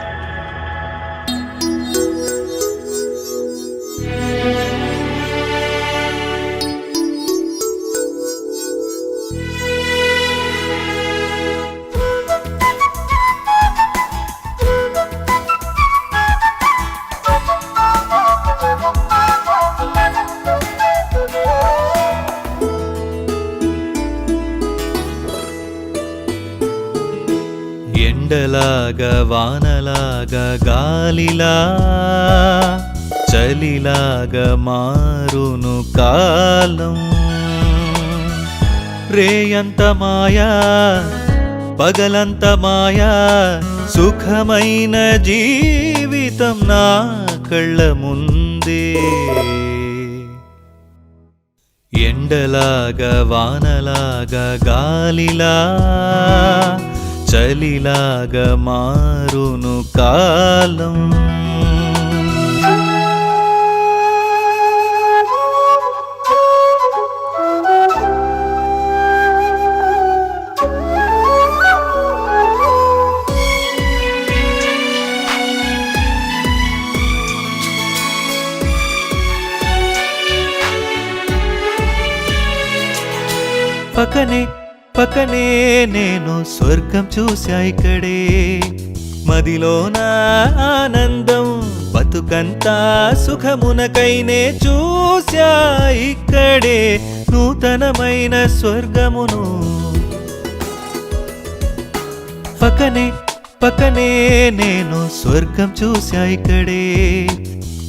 ఎండలాగా వానలాగా గాలిలా చలిలాగా మారును కాలం. రేయంత మాయా పగలంత మాయా, సుఖమైన జీవితం నా కళ్ళ ముందే. ఎండలాగా వానలాగా గాలిలా చలిలాగా మారును కాలం. పక్కనే పక్కనే నేను స్వర్గం చూసా ఇక్కడే. మదిలోన ఆనందం బతుకంతా సుఖమునకైనే చూసా ఇక్కడే నూతనమైన స్వర్గమును. పక్కనే పక్కనే నేను స్వర్గం చూసా ఇక్కడే.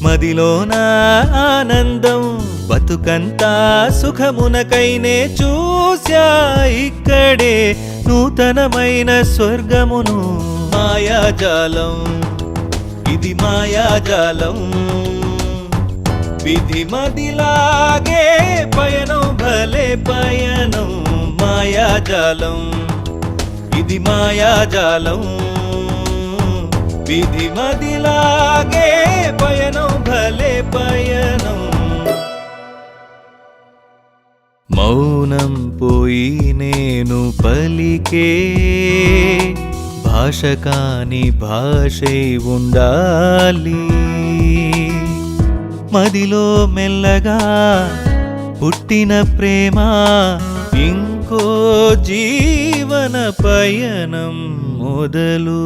మదిలోన ఆనందం బతుకంతా సుఖమునకైనే చూసా ఇక్కడే నూతనమైన స్వర్గమును. మాయాజాలం ఇది మాయాజాలం, విధి మదిలాగే పయనం భలే పయనం. మాయాజాలం ఇది మాయాజాలం, విధి మదిలాగే పయనం భలే పయనం. మౌనం పోయి నేను పలికే భాష కాని భాషై ఉండాలి. మదిలో మెల్లగా పుట్టిన ప్రేమ ఇంకో జీవన పయనం మొదలు.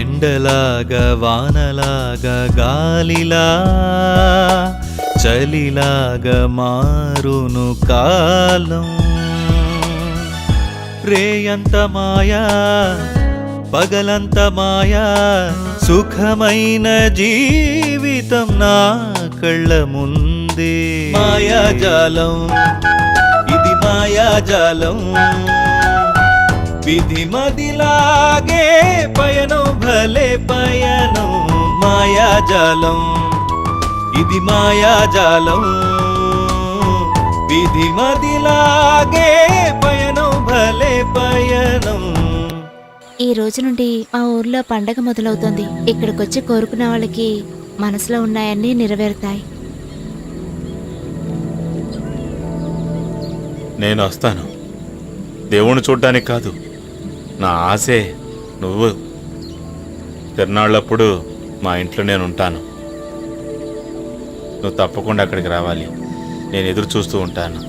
ఎండలాగా వానలాగా గాలిలా చలిలాగా మారును కాలం. రేయంత మాయా పగలంత మాయా, సుఖమైన జీవితం నా కళ్ళ ముందే. మాయాజాలం ఇది మాయాజాలం, విధి మదిలాగే పయనం భలే పయనం. మాయాజాలం ఇది మాయాజాలం, విధి మదిలాగే పయనం భలే పయనం. ఈ రోజు నుండి మా ఊర్లో పండగ మొదలవుతుంది. ఇక్కడికొచ్చి కోరుకున్న వాళ్ళకి మనసులో ఉన్నాయన్నీ నెరవేరుతాయి. నేను వస్తాను, దేవుణ్ణి చూడ్డానికి కాదు, నా ఆశే నువ్వు. తిరునాళ్ళప్పుడు మా ఇంట్లో నేను ఉంటాను. నువ్వు తప్పకుండా అక్కడికి రావాలి. నేను ఎదురు చూస్తూ ఉంటాను.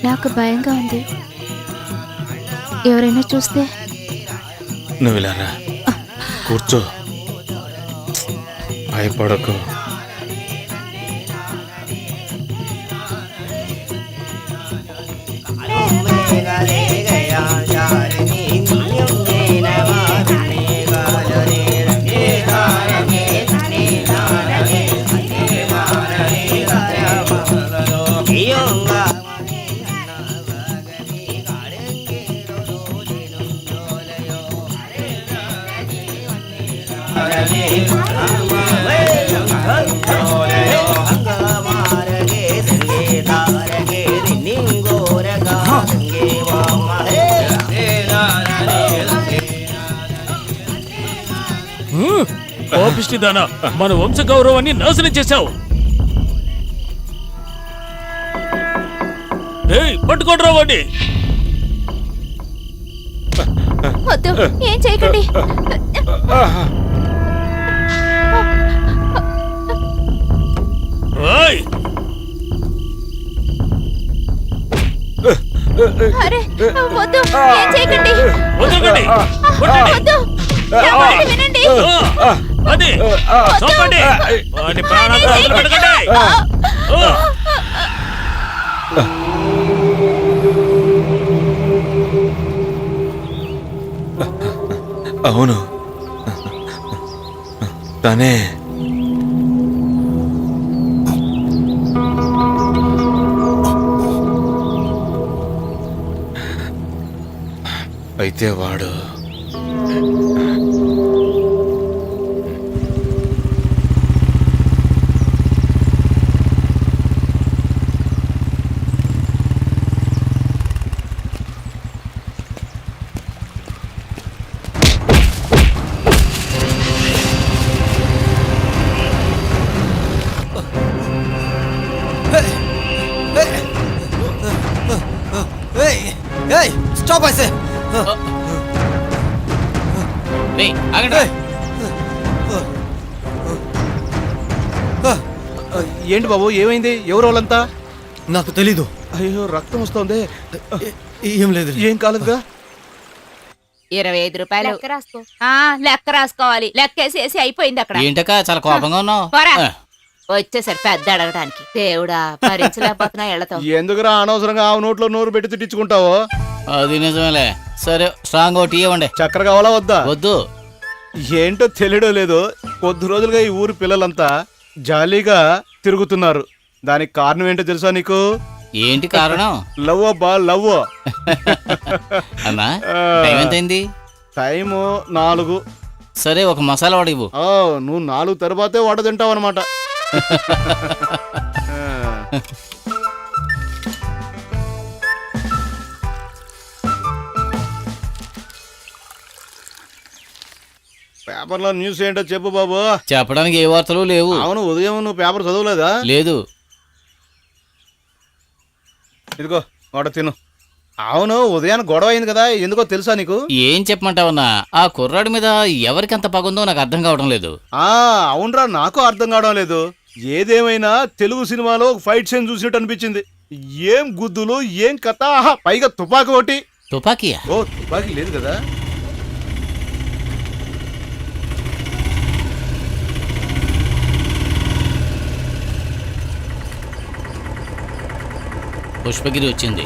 నాకు భయంగా ఉంది. ఎవరైనా చూస్తే? నువ్వు ఇలా రా, కూర్చో, భయపడకు. కోపిష్టిదానా, మన వంశ గౌరవాన్ని నాశనం చేశావు. పట్టుకోండి రావండి. వద్దు, ఏం చేయకండి. అరే వద్దు, ఏం చేయకండి. వదలకండి. వద్దు, చెప్పండి, వినండి. అది చంపండి. వాడి ప్రాణాలు వదలకండి. అవును, తనే. అయితే వాడు ఆగండి. ఏంటి బాబు ఏమైంది? ఎవరు వాళ్ళంతా? నాకు తెలీదు. అయ్యో రక్తం వస్తుంది. ఏం లేదు. ఏం కాలేదుగా? 25 రూపాయలు లెక్క రాసుకోవాలి. లెక్కేసేసి అయిపోయింది అక్కడ. ఏంటక్క చాలా కోపంగా ఉన్నావు? పోరా. వచ్చేసరి పెద్ద అడగడానికి. దేవుడా భరించలేకపోతున్నా ఎళ్ళతో. ఎందుకురా అనవసరంగా ఆ నోట్లో నోరు పెట్టి తిట్టించుకుంటావో? అది నిజమేలే. సరే స్ట్రాంగ్ ఒకటి ఇవ్వండి. చక్కెర కావాలా వద్దా? వద్దు. ఏంటో తెలియడం లేదు, కొద్ది రోజులుగా ఈ ఊరు పిల్లలంతా జాలీగా తిరుగుతున్నారు. దానికి కారణం ఏంటో తెలుసా నీకు? ఏంటి కారణం? లవ్ అబ్బా లవ్. అన్నా టైం ఎంతైంది? టైము 4. సరే ఒక మసాలా వాడు ఇవ్వు. నువ్వు 4 తర్వాతే వాట తింటావు అనమాట. పేపర్లో న్యూస్ ఏంటో చెప్పు బాబు. చెప్పడానికి ఏ వార్తలు లేవు. అవును, ఉదయం నువ్వు పేపర్ చదవలేదా? లేదు. ఇదిగో వాట తిను. అవును, ఉదయాన్ని గొడవ అయింది కదా, ఎందుకో తెలుసా నీకు? ఏం చెప్పమంటావన్నా, ఆ కుర్రాడి మీద ఎవరికి అంత పగుందో నాకు అర్థం కావడం లేదు. అవునరా, నాకు అర్థం కావడం లేదు. ఏదేమైనా తెలుగు సినిమాలో ఫైట్ సీన్ చూసినట్టు అనిపించింది. ఏం గుద్దులు, ఏం కథ, పైగా తుపాకీ ఒకటి. తుపాకీయా? ఓ తుపాకీ లేదు కదా? పుష్పగిరి వచ్చింది.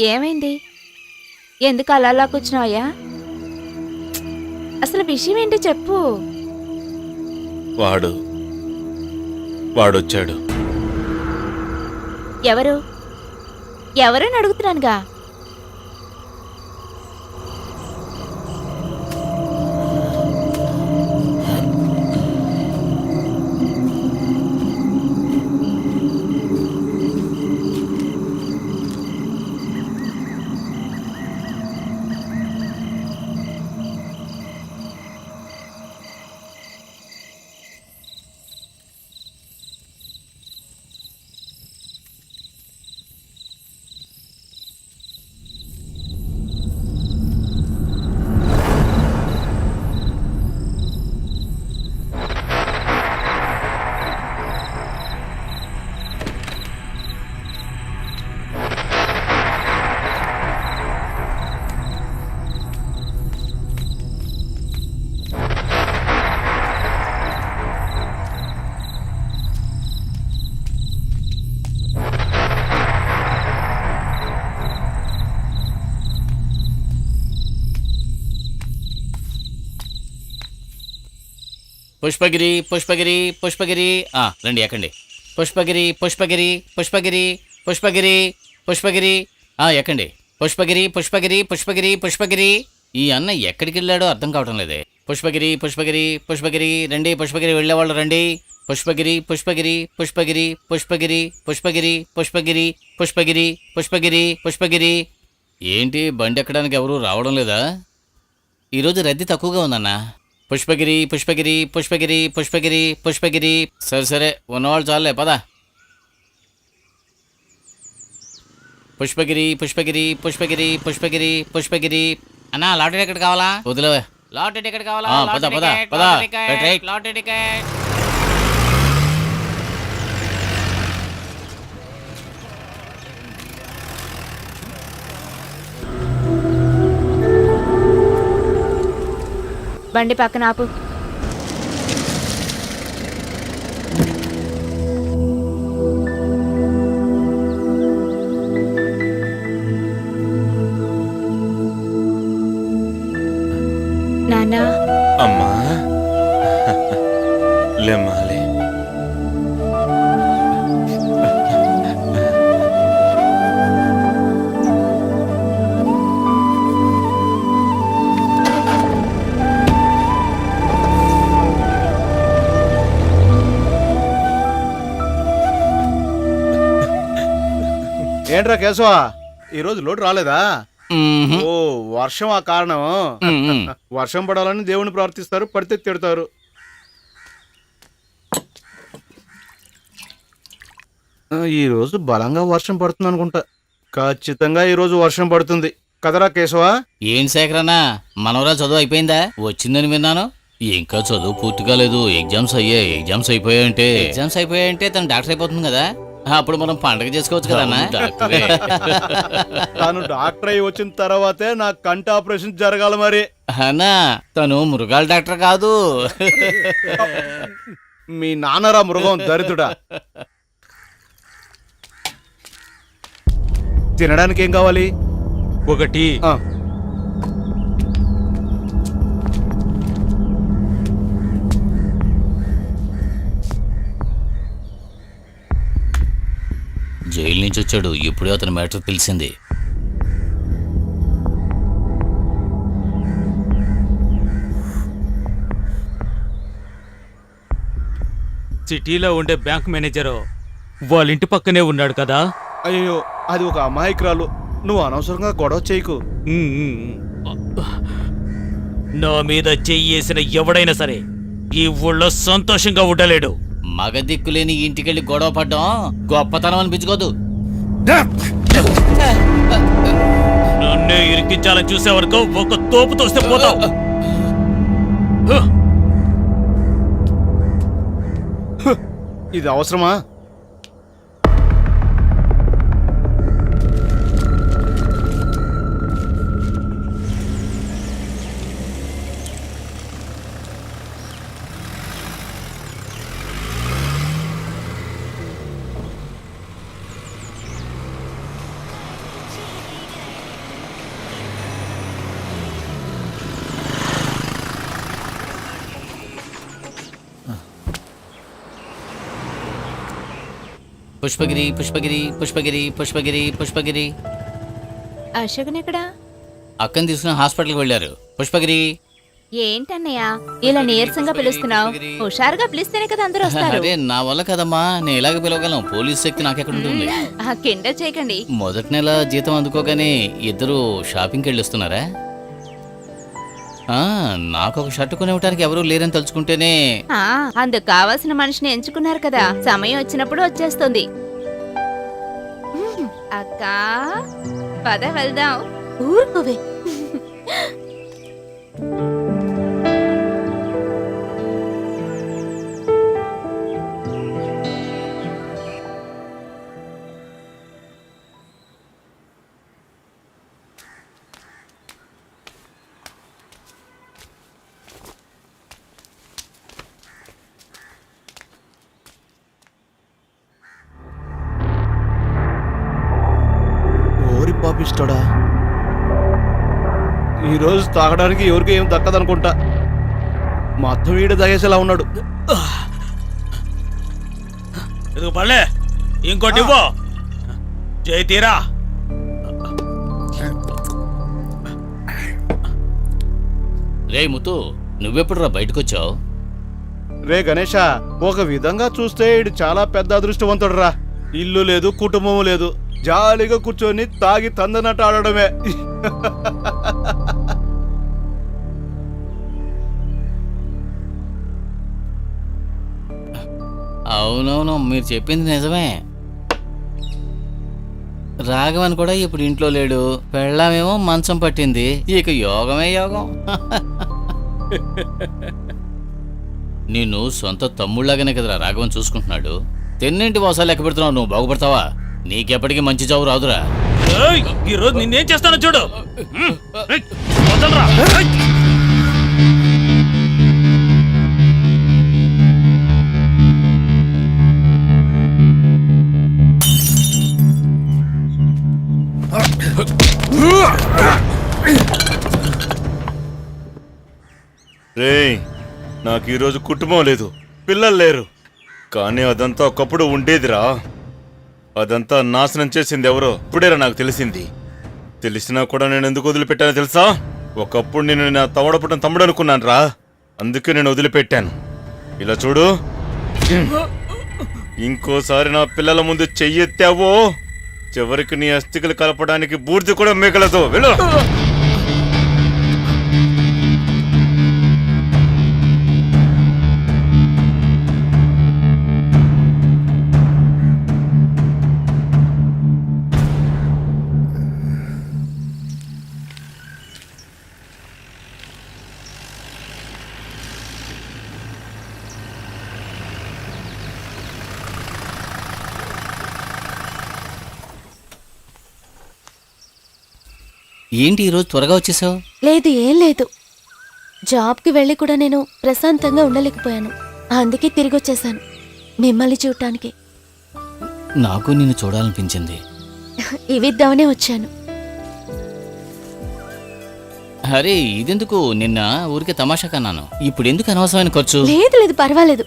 ఏమైంది? ఎందుకు అలా కూర్చున్నావయ్యా? అసలు విషయం ఏంటో చెప్పు. వాడొచ్చాడు. ఎవరు? ఎవరని అడుగుతున్నానుగా. పుష్పగిరి పుష్పగిరి పుష్పగిరి. రండి ఎక్కండి. పుష్పగిరి పుష్పగిరి పుష్పగిరి పుష్పగిరి పుష్పగిరి. ఎక్కండి. పుష్పగిరి పుష్పగిరి పుష్పగిరి పుష్పగిరి. ఈ అన్న ఎక్కడికి వెళ్ళాడో అర్థం కావటం లేదే. పుష్పగిరి పుష్పగిరి పుష్పగిరి. రండి పుష్పగిరి వెళ్ళేవాళ్ళు రండి. పుష్పగిరి పుష్పగిరి పుష్పగిరి పుష్పగిరి పుష్పగిరి పుష్పగిరి పుష్పగిరి పుష్పగిరి పుష్పగిరి. ఏంటి బండి ఎక్కడానికి ఎవరూ రావడం లేదా? ఈరోజు రద్దీ తక్కువగా ఉందన్నా. పుష్పగిరి పుష్పగిరి పుష్పగిరి పుష్పగిరి పుష్పగిరి. సరే సరే ఉన్నవాళ్ళు చాలులే పద. పుష్పగిరి పుష్పగిరి పుష్పగిరి పుష్పగిరి పుష్పగిరి. అన్నా లాటరీ టికెట్ కావాలా? వదిలేవే. లాటరీ టికెట్ కావాలా? పద పద పద. Lottery ticket. బండి పక్కన ఆపు. నాన్నా, అమ్మా లేమ్మాలే. ఏంట్రా కేశవ, ఈరోజు లోటు రాలేదా? మ్మ్హ్. ఓ వర్షం ఆ కారణం. మ్మ్. వర్షం పడాలని దేవుని ప్రార్థిస్తారు, పడితే తిడతారు. ఈరోజు బలంగా వర్షం పడుతుంది అనుకుంటా. ఖచ్చితంగా ఈరోజు వర్షం పడుతుంది కదరా కేశవ? ఏం శేఖరన్నా, మనవరా చదువు అయిపోయిందా? వచ్చిందని విన్నాను. ఇంకా చదువు పూర్తి కాలేదు. ఎగ్జామ్స్ అయిపోయాయంటే తను డాక్టర్ అయిపోతుంది కదా, అప్పుడు మనం పండగ చేసుకోవచ్చు కదా అన్న. తాను డాక్టర్ అయి వచ్చిన తర్వాతే నా కంటి ఆపరేషన్ జరగాలి మరి. అన్నా, తను మృగాల డాక్టర్ కాదు. మీ నాన్నరా మృగం దరిద్రుడా. తినడానికి ఏం కావాలి? ఒకటి ఆ, జైలు నుంచి వచ్చాడు, ఇప్పుడే అతని మ్యాటర్ తెలిసింది. సిటీలో ఉండే బ్యాంక్ మేనేజరు వాళ్ళ ఇంటి పక్కనే ఉన్నాడు కదా. అయ్యో అది ఒక అమాయకురాలు. నువ్వు అనవసరంగా గొడవ చేయకు. ఉమ్, ఉమ్. నా మీద చెయ్యేసిన ఎవడైనా సరే ఈ ఊళ్ళో సంతోషంగా ఉండలేడు. మగ దిక్కులేని ఇంటికెళ్ళి గొడవ పడ్డం గొప్పతనం అనిపించుకోదు. నన్నే ఇరికించాలని చూసే వరకు ఒక తోపు తోస్తే పోతావు. ఇది అవసరమా? పుష్పగిరి పుష్పగిరి పుష్పగిరి పుష్పగిరి పుష్పగిరి. అశోకన్ ఎక్కడా? అక్కని తీసుకుని హాస్పిటల్కి వెళ్ళారు. పుష్పగిరి. ఏంటన్నయ్య ఇలా నీరసంగా పిలుస్తున్నావు? హుషారుగా పిలిస్తేనే కదా అందరూ వస్తారు. అరే నా వల్ల కదమ్మా, నేను ఎలాగ పిలవగలను? పోలీస్ శక్తి నాకెక్కడ ఉంటుంది? ఆ కింద చేయకండి. మొదటి నెల జీతం అందుకోగానే ఇద్దరు షాపింగ్కి వెళ్ళొస్తున్నారా? నాకు ఒక షర్ట్ కొనివ్వటానికి ఎవరూ లేరని తలుచుకుంటేనే. అందుకు కావాల్సిన మనిషిని ఎంచుకున్నారు కదా, సమయం వచ్చినప్పుడు వచ్చేస్తుంది. అక్క పద వెళ్దాం. ఊరుకోవే. ఓరి పాపిస్తాడా, ఈరోజు తాగడానికి ఎవరికి ఏం దక్కదనుకుంటా. మొత్తం వీడు తాగేసేలా ఉన్నాడు. ఇదిగో పళ్ళే, ఇంకోటి ఇవ్వు. జై తీరా. రే ముత్తు, నువ్వెప్పుడురా బయటకొచ్చావు? రే గణేష, ఒక విధంగా చూస్తే ఈడు చాలా పెద్ద అదృష్టవంతుడు రా. ఇల్లు లేదు, కుటుంబం లేదు, జాలీగా కూర్చొని తాగి తందనట్టు ఆడడమే. అవునవును, మీరు చెప్పింది నిజమే. రాఘవన్ కూడా ఇప్పుడు ఇంట్లో లేడు, పెళ్ళామేమో మంచం పట్టింది. ఇక యోగమే యోగం. నిన్ను సొంత తమ్ముళ్ళగానే కదరా రాఘవన్ చూసుకుంటున్నాడు. తెన్నింటి మోసాలు లెక్క పెడుతున్నావు, నువ్వు బాగుపడతావా? నీకెప్పటికీ మంచి చావు రాదురా. ఈ రోజు నిన్నేం చేస్తానో చూడు. వదలరా. రేయ్, నాకు ఈరోజు కుటుంబం లేదు, పిల్లలు లేరు. కానీ అదంతా ఒకప్పుడు ఉండేదిరా. అదంతా నాశనం చేసింది ఎవరో ఇప్పుడేరా నాకు తెలిసింది. తెలిసినా కూడా నేను ఎందుకు వదిలిపెట్టానో తెలుసా? ఒకప్పుడు నేను నా తమ్ముడపుట్టిన తమ్ముడు అనుకున్నాను రా, అందుకే నేను వదిలిపెట్టాను. ఇలా చూడు, ఇంకోసారి నా పిల్లల ముందు చెయ్యెత్తావో చివరికి నీ అస్థికలు కలపడానికి బూర్ది కూడా మిగలదు. వెళ్ళు. ఏంటి ఈరోజు త్వరగా వచ్చేసావు? లేదు, ఏం లేదు. జాబ్కి వెళ్ళి కూడా నేను ప్రశాంతంగా ఉండలేకపోయాను. అందుకే తిరిగి వచ్చేసాను మిమ్మల్ని చూడటానికి. నాకు నిన్ను చూడాలనిపించింది. ఇవిద్దామనే వచ్చాను. అరే ఇదెందుకు? నిన్న ఊరికే తమాషా కన్నాను. ఇప్పుడు ఎందుకు అనవసరమైన ఖర్చు? లేదు లేదు, పర్వాలేదు.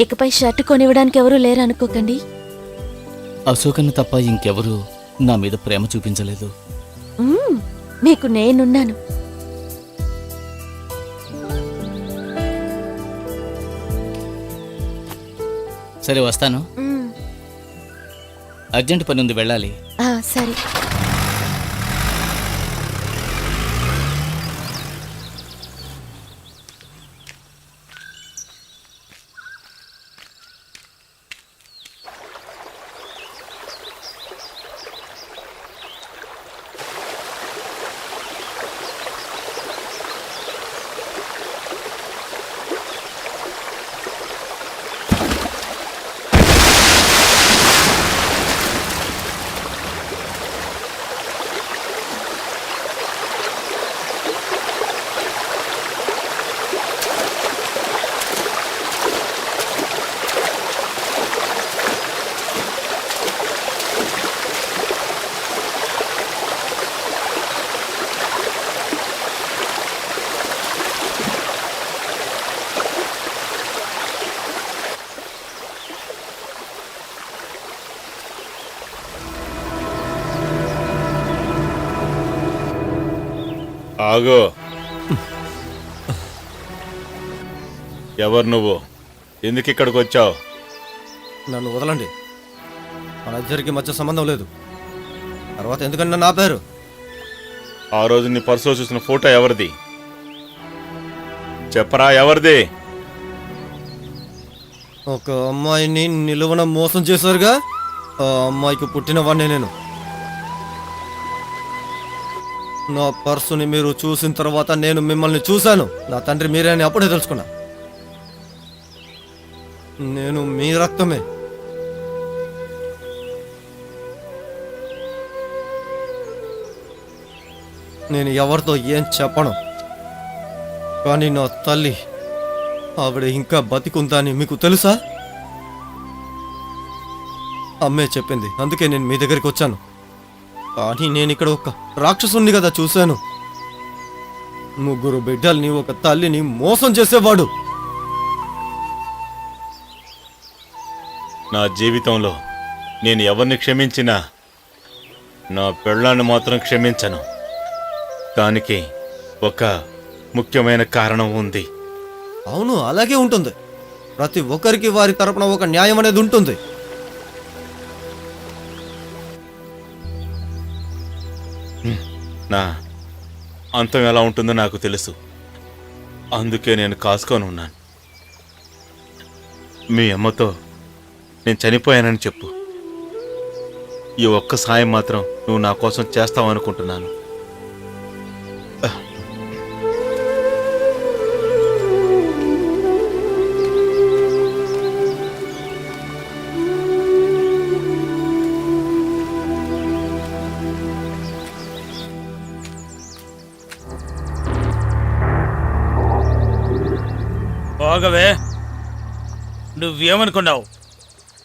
ఇకపై షర్ట్ కొనివ్వడానికి ఎవరూ లేరు అనుకోకండి. అశోకన్ను తప్ప ఇంకెవరూ నా మీద ప్రేమ చూపించలేదు. మీకు నేనున్నాను. సరే వస్తాను. అర్జెంట్ పని ఉంది, వెళ్ళాలి. సరే. ఆగో, ఎవరు నువ్వు? ఎందుకు ఇక్కడికి వచ్చావు? నన్ను వదలండి. మన ఇద్దరికి మధ్య సంబంధం లేదు. తర్వాత ఎందుకని నన్ను ఆపారు? ఆ రోజు నీ పర్సులో చూసిన ఫోటో ఎవరిది? చెప్పరా, ఎవరిది? ఒక అమ్మాయిని నిలువన మోసం చేశారుగా, ఆ అమ్మాయికి పుట్టినవాడిని నేను. నా పర్సుని మీరు చూసిన తర్వాత నేను మిమ్మల్ని చూశాను. నా తండ్రి మీరే అని అప్పుడే తెలుసుకున్నా. నేను మీ రక్తమే. నేను ఎవరితో ఏం చెప్పను. కానీ నా తల్లి, ఆవిడ ఇంకా బతికుందా అని మీకు తెలుసా? అమ్మే చెప్పింది, అందుకే నేను మీ దగ్గరికి వచ్చాను. కానీ నేను ఇక్కడ ఒక రాక్షసుని కదా చూశాను. 3 బిడ్డల్ని, ఒక తల్లిని మోసం చేసేవాడు. నా జీవితంలో నేను ఎవరిని క్షమించినా నా పెళ్ళాన్ని మాత్రం క్షమించను. దానికి ఒక ముఖ్యమైన కారణం ఉంది. అవును, అలాగే ఉంటుంది. ప్రతి ఒక్కరికి వారి తరపున ఒక న్యాయం అనేది ఉంటుంది. నా అంతం ఎలా ఉంటుందో నాకు తెలుసు. అందుకే నేను కాసుకొని ఉన్నాను. మీ అమ్మతో నేను చనిపోయానని చెప్పు. ఈ ఒక్క సాయం మాత్రం నువ్వు నా కోసం చేస్తావనుకుంటున్నాను. పోగవే, నువ్వేమనుకున్నావు?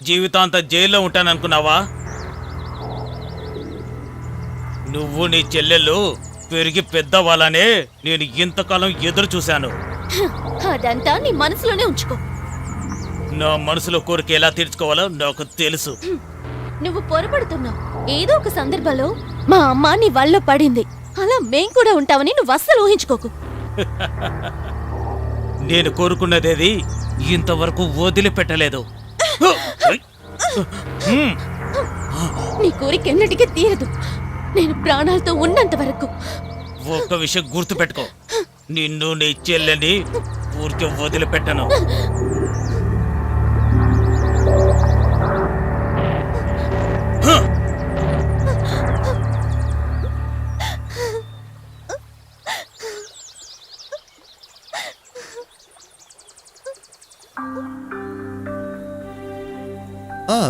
జీవితాంతం జైల్లో ఉంటాననుకున్నావా? నువ్వు నీ చెల్లెళ్ళు పెరిగి పెద్దవాళ్ళనే నేను ఇంతకాలం ఎదురు చూశాను. అదంతా నీ మనసులోనే ఉంచుకో. నా మనసులో కోరిక ఎలా తీర్చుకోవాలో నాకు తెలుసు. నువ్వు పొరపడుతున్నావు. ఏదో ఒక సందర్భంలో మా అమ్మ నీ వల్ల పడింది. అలా మేం కూడా ఉంటామని నువ్వు అస్సలు ఊహించుకోకు. నేను కోరుకున్నదేది ఇంతవరకు వదిలిపెట్టలేదు. నీ కోరిక ఎన్నటికీ తీరదు. నేను ప్రాణాలతో ఉన్నంత వరకు. ఒక్క విషయం గుర్తుపెట్టుకో, నిన్ను నీ చెల్లెని ఊరికే వదిలిపెట్టను.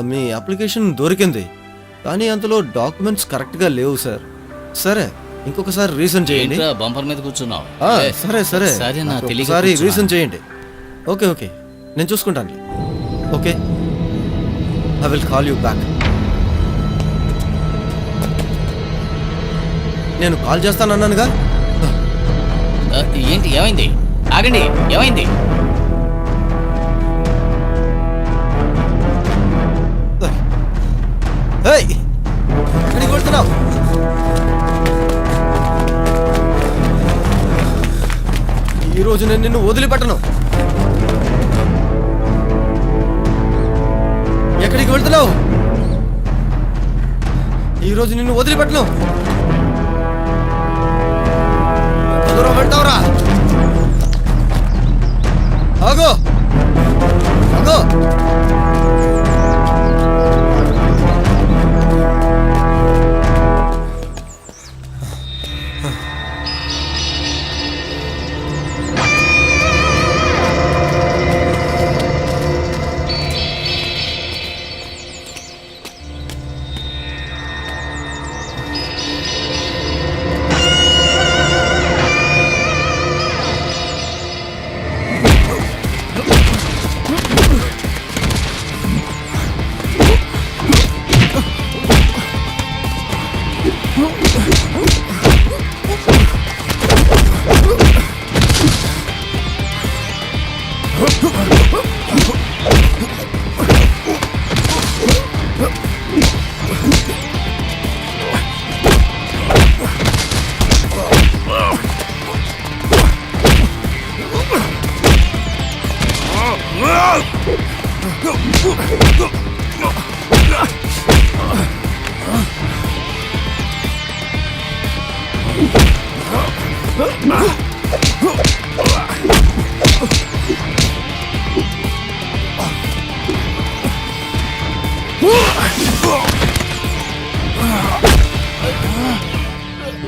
మీ అప్లికేషన్ దొరికింది, కానీ అందులో డాక్యుమెంట్స్ కరెక్ట్గా లేవు సార్. సరే, ఇంకొకసారి రీసెండ్ చేయండి. ఏంట్రా బంపర్ మీద కూర్చున్నావు? సరే సరే సరే, నా తెలియక ఒకసారి కూర్చున్నా. రీసెండ్ చేయండి. ఓకే ఓకే, నేను చూసుకుంటాను. Okay, I will call you back. నేను కాల్ చేస్తానన్నానుగా. ఏంటి, ఏమైంది? ఆగండి, ఏమైంది? ఏయ్, ఎక్కడికి వెళ్తున్నావు? ఈరోజు నేను నిన్ను వదిలిపెట్టను. ఎక్కడికి వెళ్తున్నావు? ఈరోజు నిన్ను వదిలిపెట్టను. ఎంత దూరం వెళ్తావురా? ఆగో ఆగో.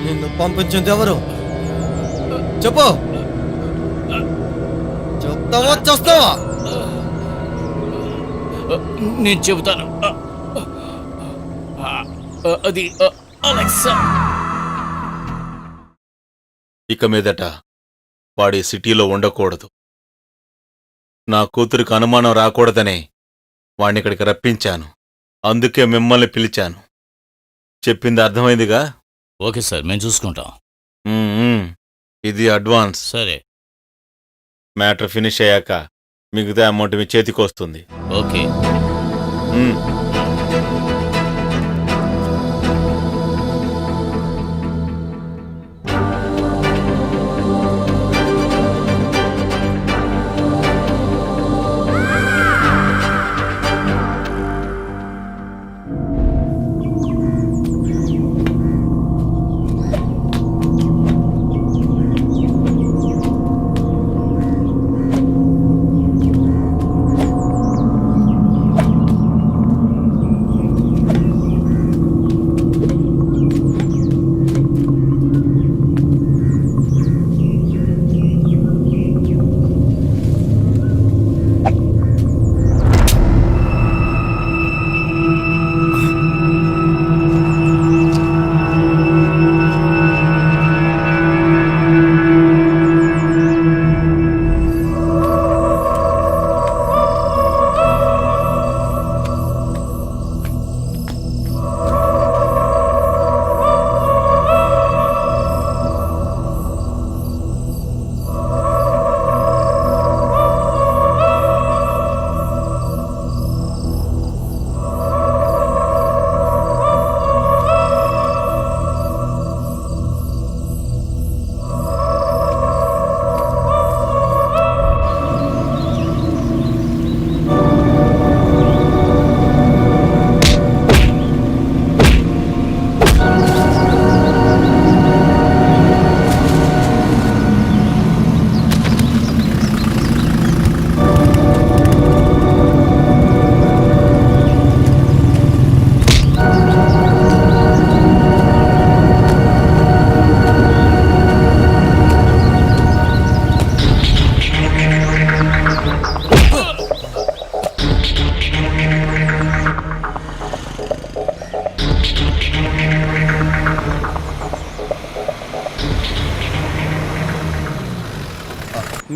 నిన్ను పంపించింది ఎవరు? చెప్పు. చెప్తావా చేస్తావా? నేను చెబుతాను. అది అలెక్సా. ఇక మీదట వాడి సిటీలో ఉండకూడదు. నా కూతురికి అనుమానం రాకూడదనే వాణ్ణి ఇక్కడికి రప్పించాను. అందుకే మిమ్మల్ని పిలిచాను. చెప్పింది అర్థమైందిగా? ఓకే సార్, మేము చూసుకుంటాం. ఇది అడ్వాన్స్. సరే, మ్యాటర్ ఫినిష్ అయ్యాక మిగతా అమౌంట్ మీ చేతికి వస్తుంది. ఓకే.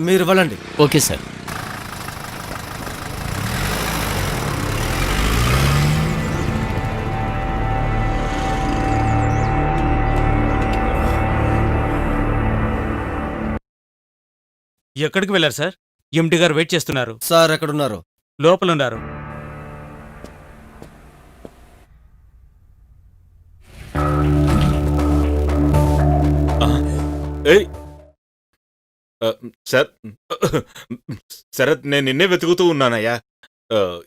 మీరు వెళ్ళండి. Okay sir. ఎక్కడికి వెళ్ళారు సార్? ఎండి గారు వెయిట్ చేస్తున్నారు. సార్ ఎక్కడున్నారు? లోపలున్నారు. ఏయ్ సార్ శరత్, నేను నిన్నే వెతుకుతూ ఉన్నానయ్యా.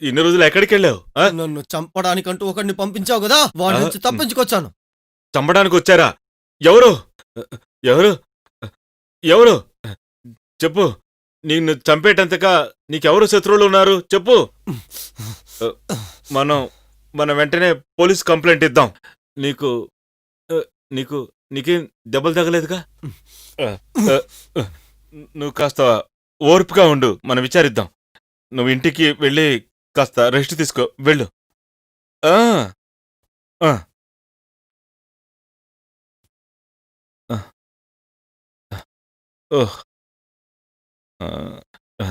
ఇన్ని రోజులు ఎక్కడికి వెళ్ళావు? నన్ను చంపడానికంటూ ఒకడిని పంపించావు కదా, వాడి నుంచి తప్పించుకొచ్చాను. చంపడానికి వచ్చారా? ఎవరు ఎవరు ఎవరు చెప్పు. నిన్ను చంపేటంతగా నీకెవరు శత్రువులు ఉన్నారు చెప్పు. మనం వెంటనే పోలీస్ కంప్లైంట్ ఇద్దాం. నీకు నీకు నీకేం దెబ్బలు తగలేదుగా? నువ్వు కాస్త ఓర్పుగా ఉండు, మనం విచారిద్దాం. నువ్వు ఇంటికి వెళ్ళి కాస్త రెస్ట్ తీసుకో, వెళ్ళు. ఆ, ఆ, ఆ, ఓహ్, ఆ, ఆ,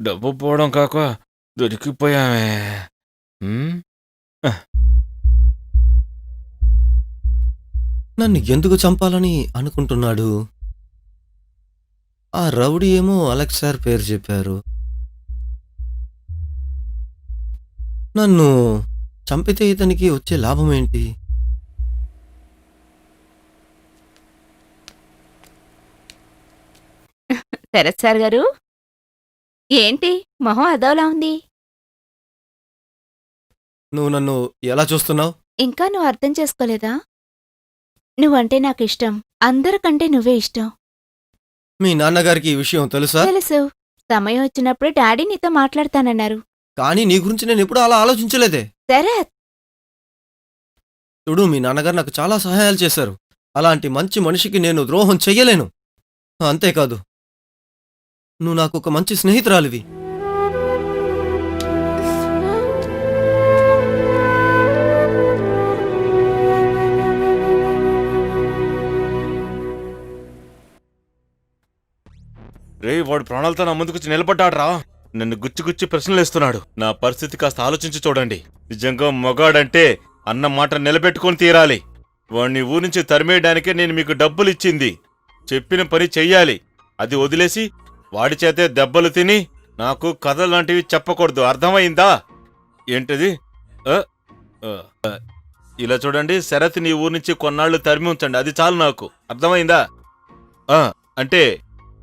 డబ్బు పోవడం కాక దొరికిపోయామే. నన్ను ఎందుకు చంపాలని అనుకుంటున్నాడు? ఆ రౌడీ ఏమో అలెక్స్ సార్ పేరు చెప్పారు. నన్ను చంపితే ఇతనికి వచ్చే లాభం ఏంటి? శరత్ సార్ గారు, ఏంటి మొహం అదోలా ఉంది? నువ్వు నన్ను ఎలా చూస్తున్నావు? ఇంకా నువ్వు అర్థం చేసుకోలేదా? నువ్వంటే నాకు ఇష్టం. అందరికంటే నువ్వే ఇష్టం. మీ నాన్నగారికి ఈ విషయం తెలుసా? తెలుసు. సమయం వచ్చినప్పుడు డాడీ నీతో మాట్లాడతానన్నారు. కానీ నీ గురించి నేను ఎప్పుడూ అలా ఆలోచించలేదే. శరత్, చూడు, మీ నాన్నగారు నాకు చాలా సహాయాలు చేశారు. అలాంటి మంచి మనిషికి నేను ద్రోహం చెయ్యలేను. అంతేకాదు, నువ్వు నాకు ఒక మంచి స్నేహితురాలివి. రే, వాడు ప్రాణాలతో నా ముందుకొచ్చి నిలబడ్డాడ్రా. నన్ను గుచ్చి గుచ్చి ప్రశ్నలేస్తున్నాడు. నా పరిస్థితి కాస్త ఆలోచించి చూడండి. నిజంగా మొగాడంటే అన్న మాట నిలబెట్టుకొని తీరాలి. వాణ్ణి ఊరి నుంచి తరిమేయడానికే నేను మీకు డబ్బులు ఇచ్చింది. చెప్పిన పని చెయ్యాలి. అది వదిలేసి వాడి చేతే దెబ్బలు తిని నాకు కథలు లాంటివి చెప్పకూడదు, అర్థమైందా? ఏంటిది? ఇలా చూడండి, శరత్ నీ ఊరి నుంచి కొన్నాళ్ళు తరిమి ఉంచండి, అది చాలు నాకు, అర్థమైందా? అంటే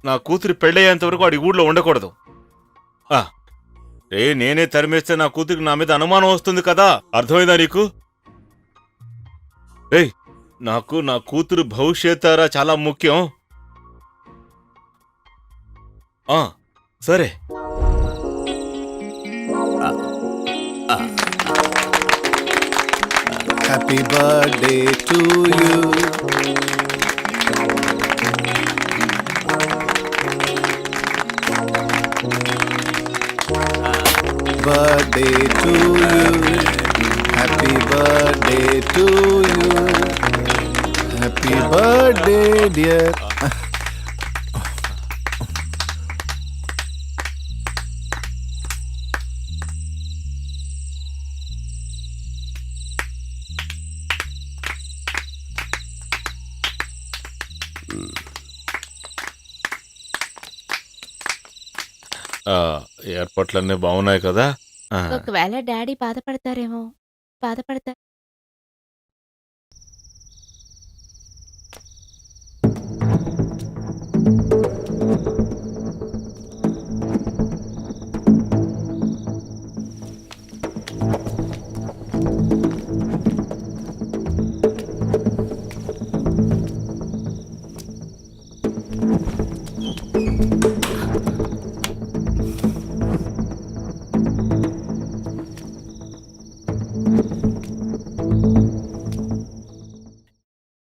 నా కూతురి పెళ్ళయ్యేంత వరకు వాడి ఊళ్ళో ఉండకూడదు. రే, నేనే తరిమేస్తే నా కూతురికి నా మీద అనుమానం వస్తుంది కదా, అర్థమైందా నీకు? రే, నాకు నా కూతురు భవిష్యత్తారా చాలా ముఖ్యం. సరే. Happy birthday to you. Birthday to you. Happy birthday to you. Happy birthday dear. ఏర్పాట్లన్నీ బాగున్నాయి కదా? ఒకవేళ డాడీ బాధపడతారేమో. బాధపడతా.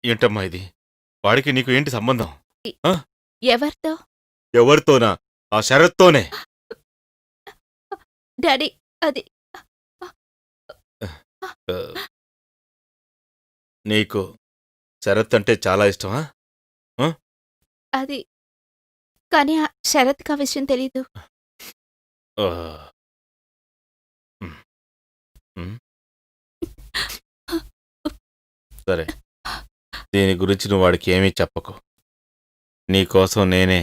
ఏంటమ్మా ఇది? వాడికి నీకు ఏంటి సంబంధం? ఎవరితో? ఎవరితోనా? ఆ శరత్తోనే. డాడీ, అది నీకు శరత్ అంటే చాలా ఇష్టమా? అది కానీ ఆ శరత్కి ఆ విషయం తెలీదు. ఆ. ఉమ్. ఉమ్. సరే, దీని గురించి నువ్వు వాడికి ఏమీ చెప్పకు. నీకోసం నేనే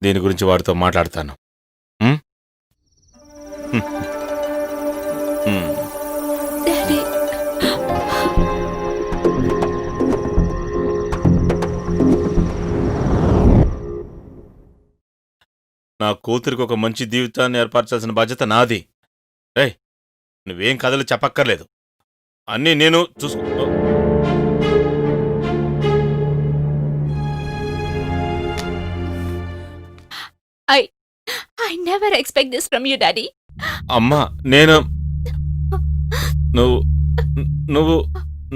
దీని గురించి వాడితో మాట్లాడతాను. ఉమ్? ఉమ్. డాడీ, నా కూతురికి ఒక మంచి జీవితాన్ని ఏర్పరచాల్సిన బాధ్యత నాది. రేయ్, నువ్వేం కథలు చెప్పక్కర్లేదు, అన్నీ నేను చూసుకో. I never expect this from you daddy. అమ్మా, నేను నువ్వు నువ్వు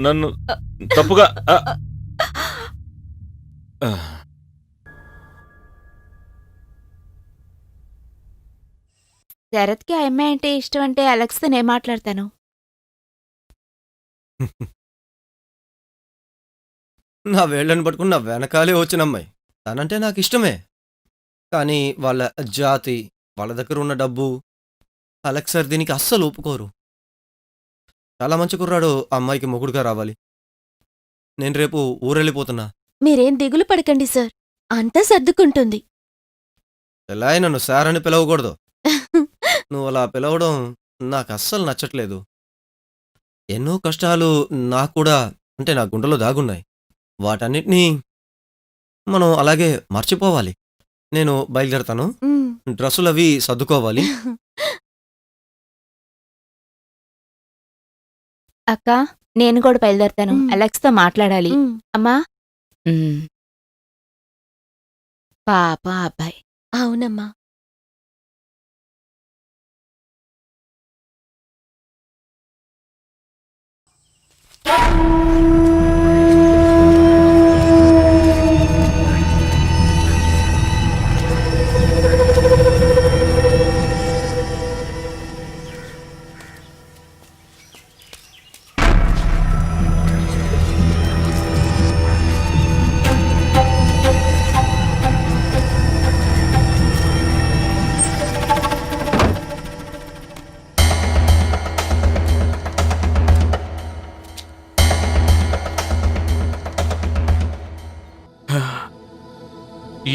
నన్ను తప్పుగా ఆ. శరత్కి ఆ అమ్మాయి అంటే ఇష్టం అంటే అలెక్స్తో నేను మాట్లాడతాను. నా వేళ్ళని పట్టుకుని నా వెనకాలే వచ్చిన అమ్మాయి తనంటే నాకు ఇష్టమే. కానీ వాళ్ళ జాతి, వాళ్ళ దగ్గర ఉన్న డబ్బు, అలెక్స్ సార్ దీనికి అస్సలు ఒప్పుకోరు. చాలా మంచి కుర్రాడు ఆ అమ్మాయికి మొగుడుగా రావాలి. నేను రేపు ఊరెళ్ళిపోతున్నా. మీరేం దిగులు పడకండి సార్, అంతా సర్దుకుంటుంది. ఎలా నన్ను సార్ అని పిలవకూడదు. నువ్వు అలా పిలవడం నాకు అస్సలు నచ్చట్లేదు. ఎన్నో కష్టాలు నాకు కూడా అంటే నా గుండెలో దాగున్నాయి. వాటన్నిటినీ మనం అలాగే మర్చిపోవాలి. నేను బయలుదేరతాను. మ్. డ్రెస్సులు అవి సర్దుకోవాలి. అక్క, నేను కూడా బయలుదేరతాను. అలెక్స్తో మాట్లాడాలి. మ్. అమ్మా. పాప అబ్బాయి. అవునమ్మా.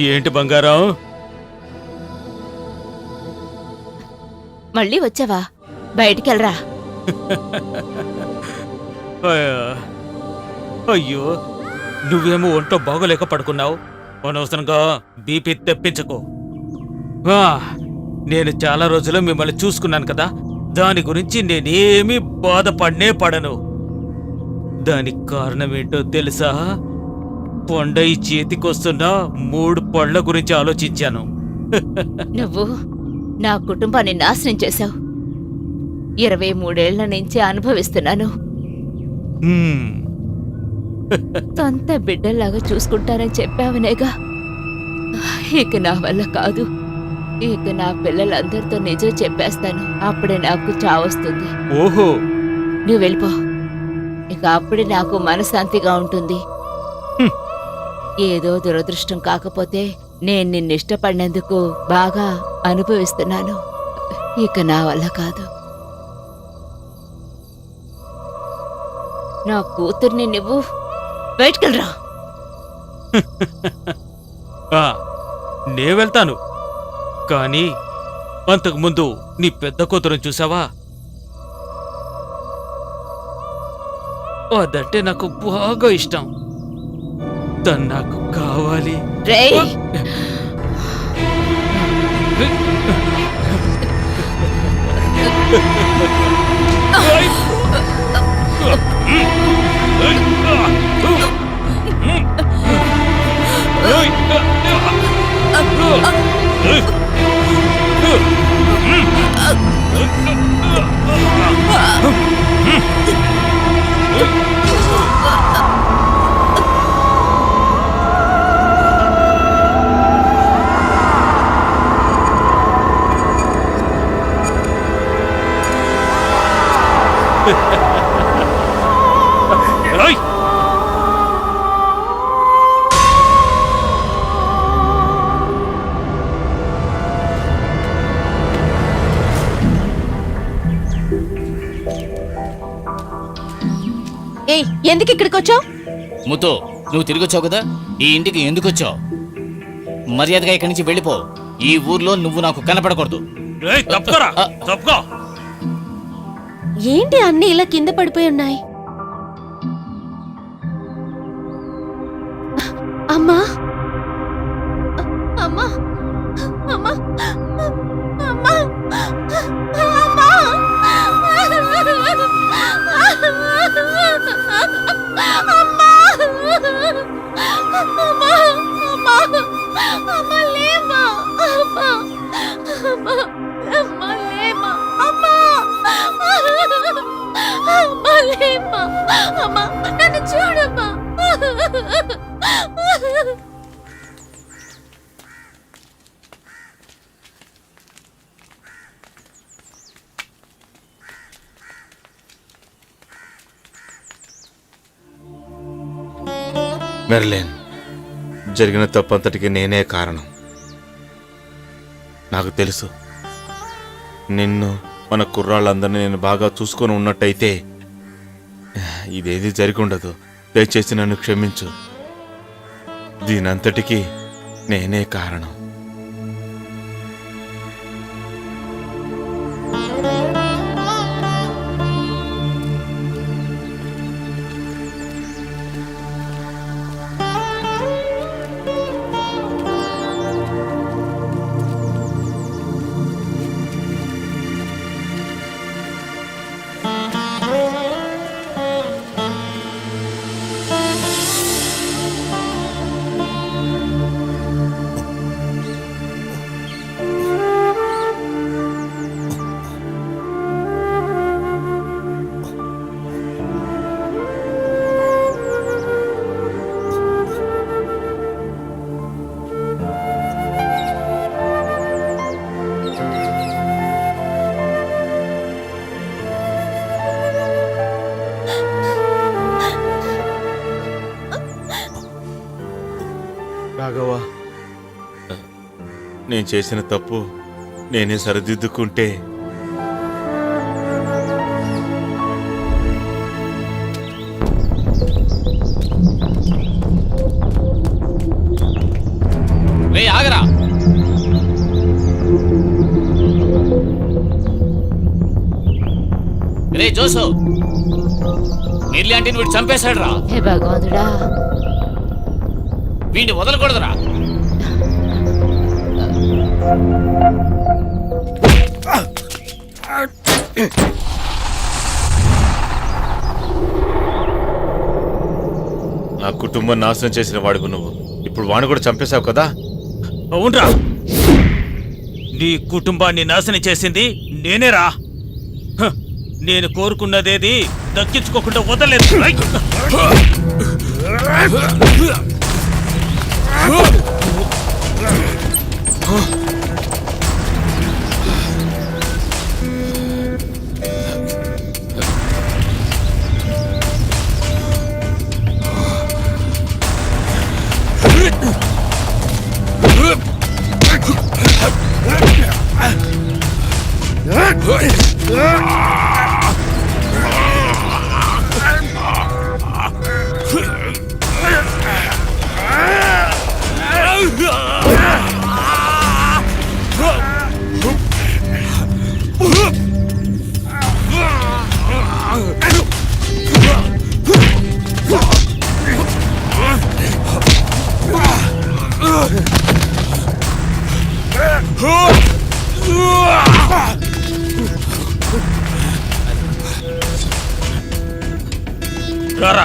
ఏంటి బంగారం? మళ్ళీ వచ్చావా? బయటికెళ్ళరా. అయ్యో, నువ్వేమో ఒంట్లో బాగోలేక పడుకున్నావు. అనవసరంగా బీపీ తెప్పించకు. నేను చాలా రోజులు మిమ్మల్ని చూసుకున్నాను కదా, దాని గురించి నేనేమీ బాధపడనే పడను. దానికి కారణమేంటో తెలుసా? పొండై చేతికొస్తున్న 3 పళ్ళ గురించి ఆలోచించాను. నువ్వు నా కుటుంబాన్ని నాశనం చేశావు. 23 ఏళ్ల నుంచి అనుభవిస్తున్నాను. సొంత బిడ్డల్లాగా చూసుకుంటానని చెప్పావనేగా. ఇక నా వల్ల కాదు. ఇక నా పిల్లలందరితో నిజం చెప్పేస్తాను. అప్పుడే నాకు చావొస్తుంది. ఓహో, నువ్వు వెళ్ళిపో. ఇక అప్పుడే నాకు మనశ్శాంతిగా ఉంటుంది. ఏదో దురదృష్టం కాకపోతే నేను నిన్ను ఇష్టపడినందుకు బాగా అనుభవిస్తున్నాను. ఇక నా వల్ల కాదు. నా కూతుర్ని నువ్వు బయటికెళ్ళరా. నే వెళ్తాను, కానీ అంతకుముందు నీ పెద్ద కూతురుని చూసావా? అదంటే నాకు బాగా ఇష్టం. తను నాకు కావాలి. రేయ్, ఏయ్! ఏయ్ ఎందుకు ఇక్కడికి వచ్చావు? ముతో, నువ్వు తిరిగి వచ్చావు కదా, ఈ ఇంటికి ఎందుకు వచ్చావు? మర్యాదగా ఇక్కడి నుంచి వెళ్ళిపో. ఈ ఊర్లో నువ్వు నాకు కనపడకూడదు. రేయ్, తప్పుకోరా, తప్పుకో. ఏంటి అన్ని ఇలా కింద పడిపోయి ఉన్నాయి? అమ్మా అమ్మా అమ్మా అమ్మా అమ్మా నన్ను చూడమ్మా. మెర్లిన్, జరిగిన తప్పంతటికి నేనే కారణం. నాకు తెలుసు, నిన్ను మన కుర్రాళ్ళందరినీ నేను బాగా చూసుకొని ఉన్నట్టయితే ఇదేది జరిగి ఉండదు. దయచేసి నన్ను క్షమించు. దీనంతటికీ నేనే కారణం. రాఘవ, నేను చేసిన తప్పు నేనే సరిదిద్దుకుంటే రే ఆగరా. రే జోసు, నిర్లి అంటే వీడు చంపేశాడు రా. హే భగవంతుడా, వీడిని వదలకూడదురా. నా కుటుంబం నాశనం చేసిన వాడివి నువ్వు. ఇప్పుడు వాడిని కూడా చంపేశావు కదా. అవునరా, నీ కుటుంబాన్ని నాశనం చేసింది నేనేరా. హ, నేను కోరుకున్నదేది దక్కించుకోకుండా వదలలేదు. రైట్. రారా.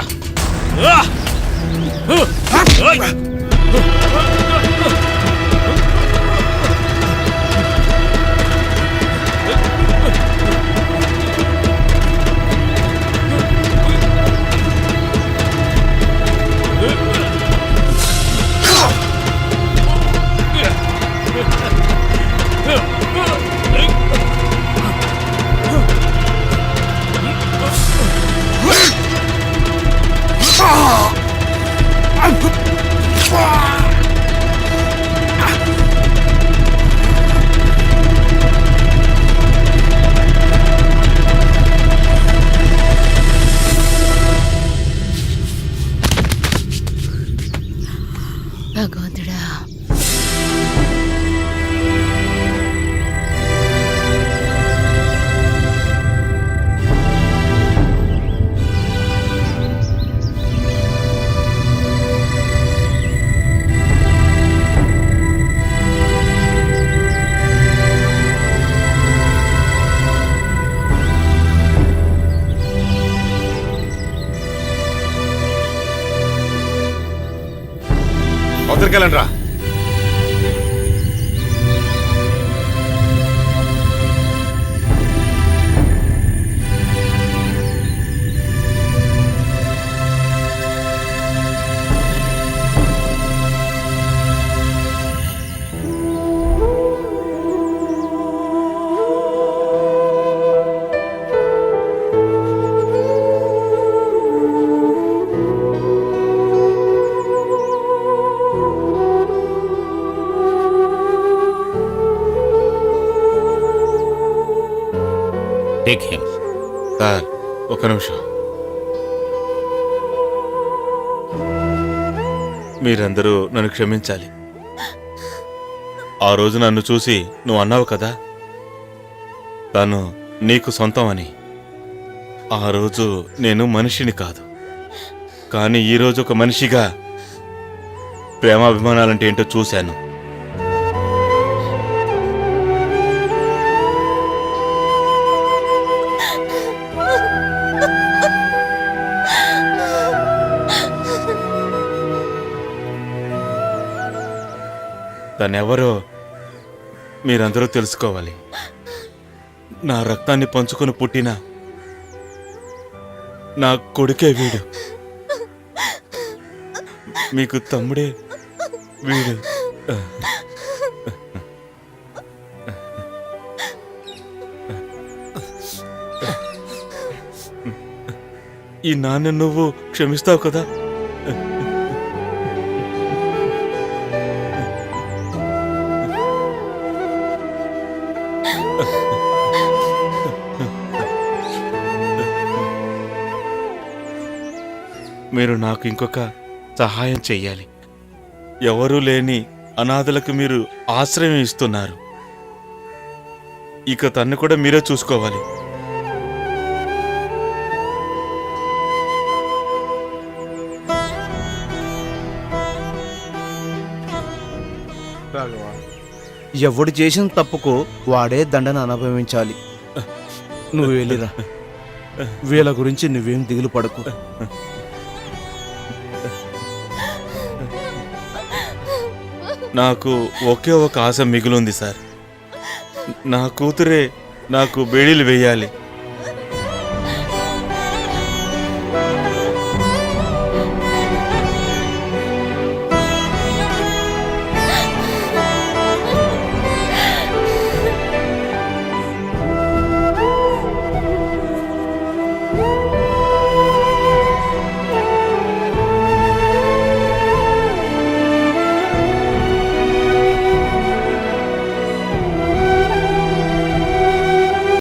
లోపలికి వెళ్ళండి రా. Take him. సార్ ఒక నిమిషం. మీరందరూ నన్ను క్షమించాలి. ఆ రోజు నన్ను చూసి నువ్వు అన్నావు కదా తను నీకు సొంతం అని. ఆ రోజు నేను మనిషిని కాదు, కానీ ఈరోజు ఒక మనిషిగా ప్రేమాభిమానాలంటే ఏంటో చూశాను. తనెవరో మీరందరూ తెలుసుకోవాలి. నా రక్తాన్ని పంచుకొని పుట్టిన నా కొడుకే వీడు. మీకు తమ్ముడే వీడు. ఈ నాన్న నువ్వు క్షమిస్తావు కదా? మీరు నాకు ఇంకొక సహాయం చెయ్యాలి. ఎవరూ లేని అనాథలకు మీరు ఆశ్రయం ఇస్తున్నారు. ఇక తన్ను కూడా మీరే చూసుకోవాలి. ఎవడు చేసిన తప్పుకు వాడే దండన అనుభవించాలి. నువ్వు వెళ్ళిరా. వీళ్ళ గురించి నువ్వేం దిగులు పడకు. నాకు ఒకే ఒక ఆశ మిగిలింది సార్. నా కూతురే నాకు బేడీలు వేయాలి.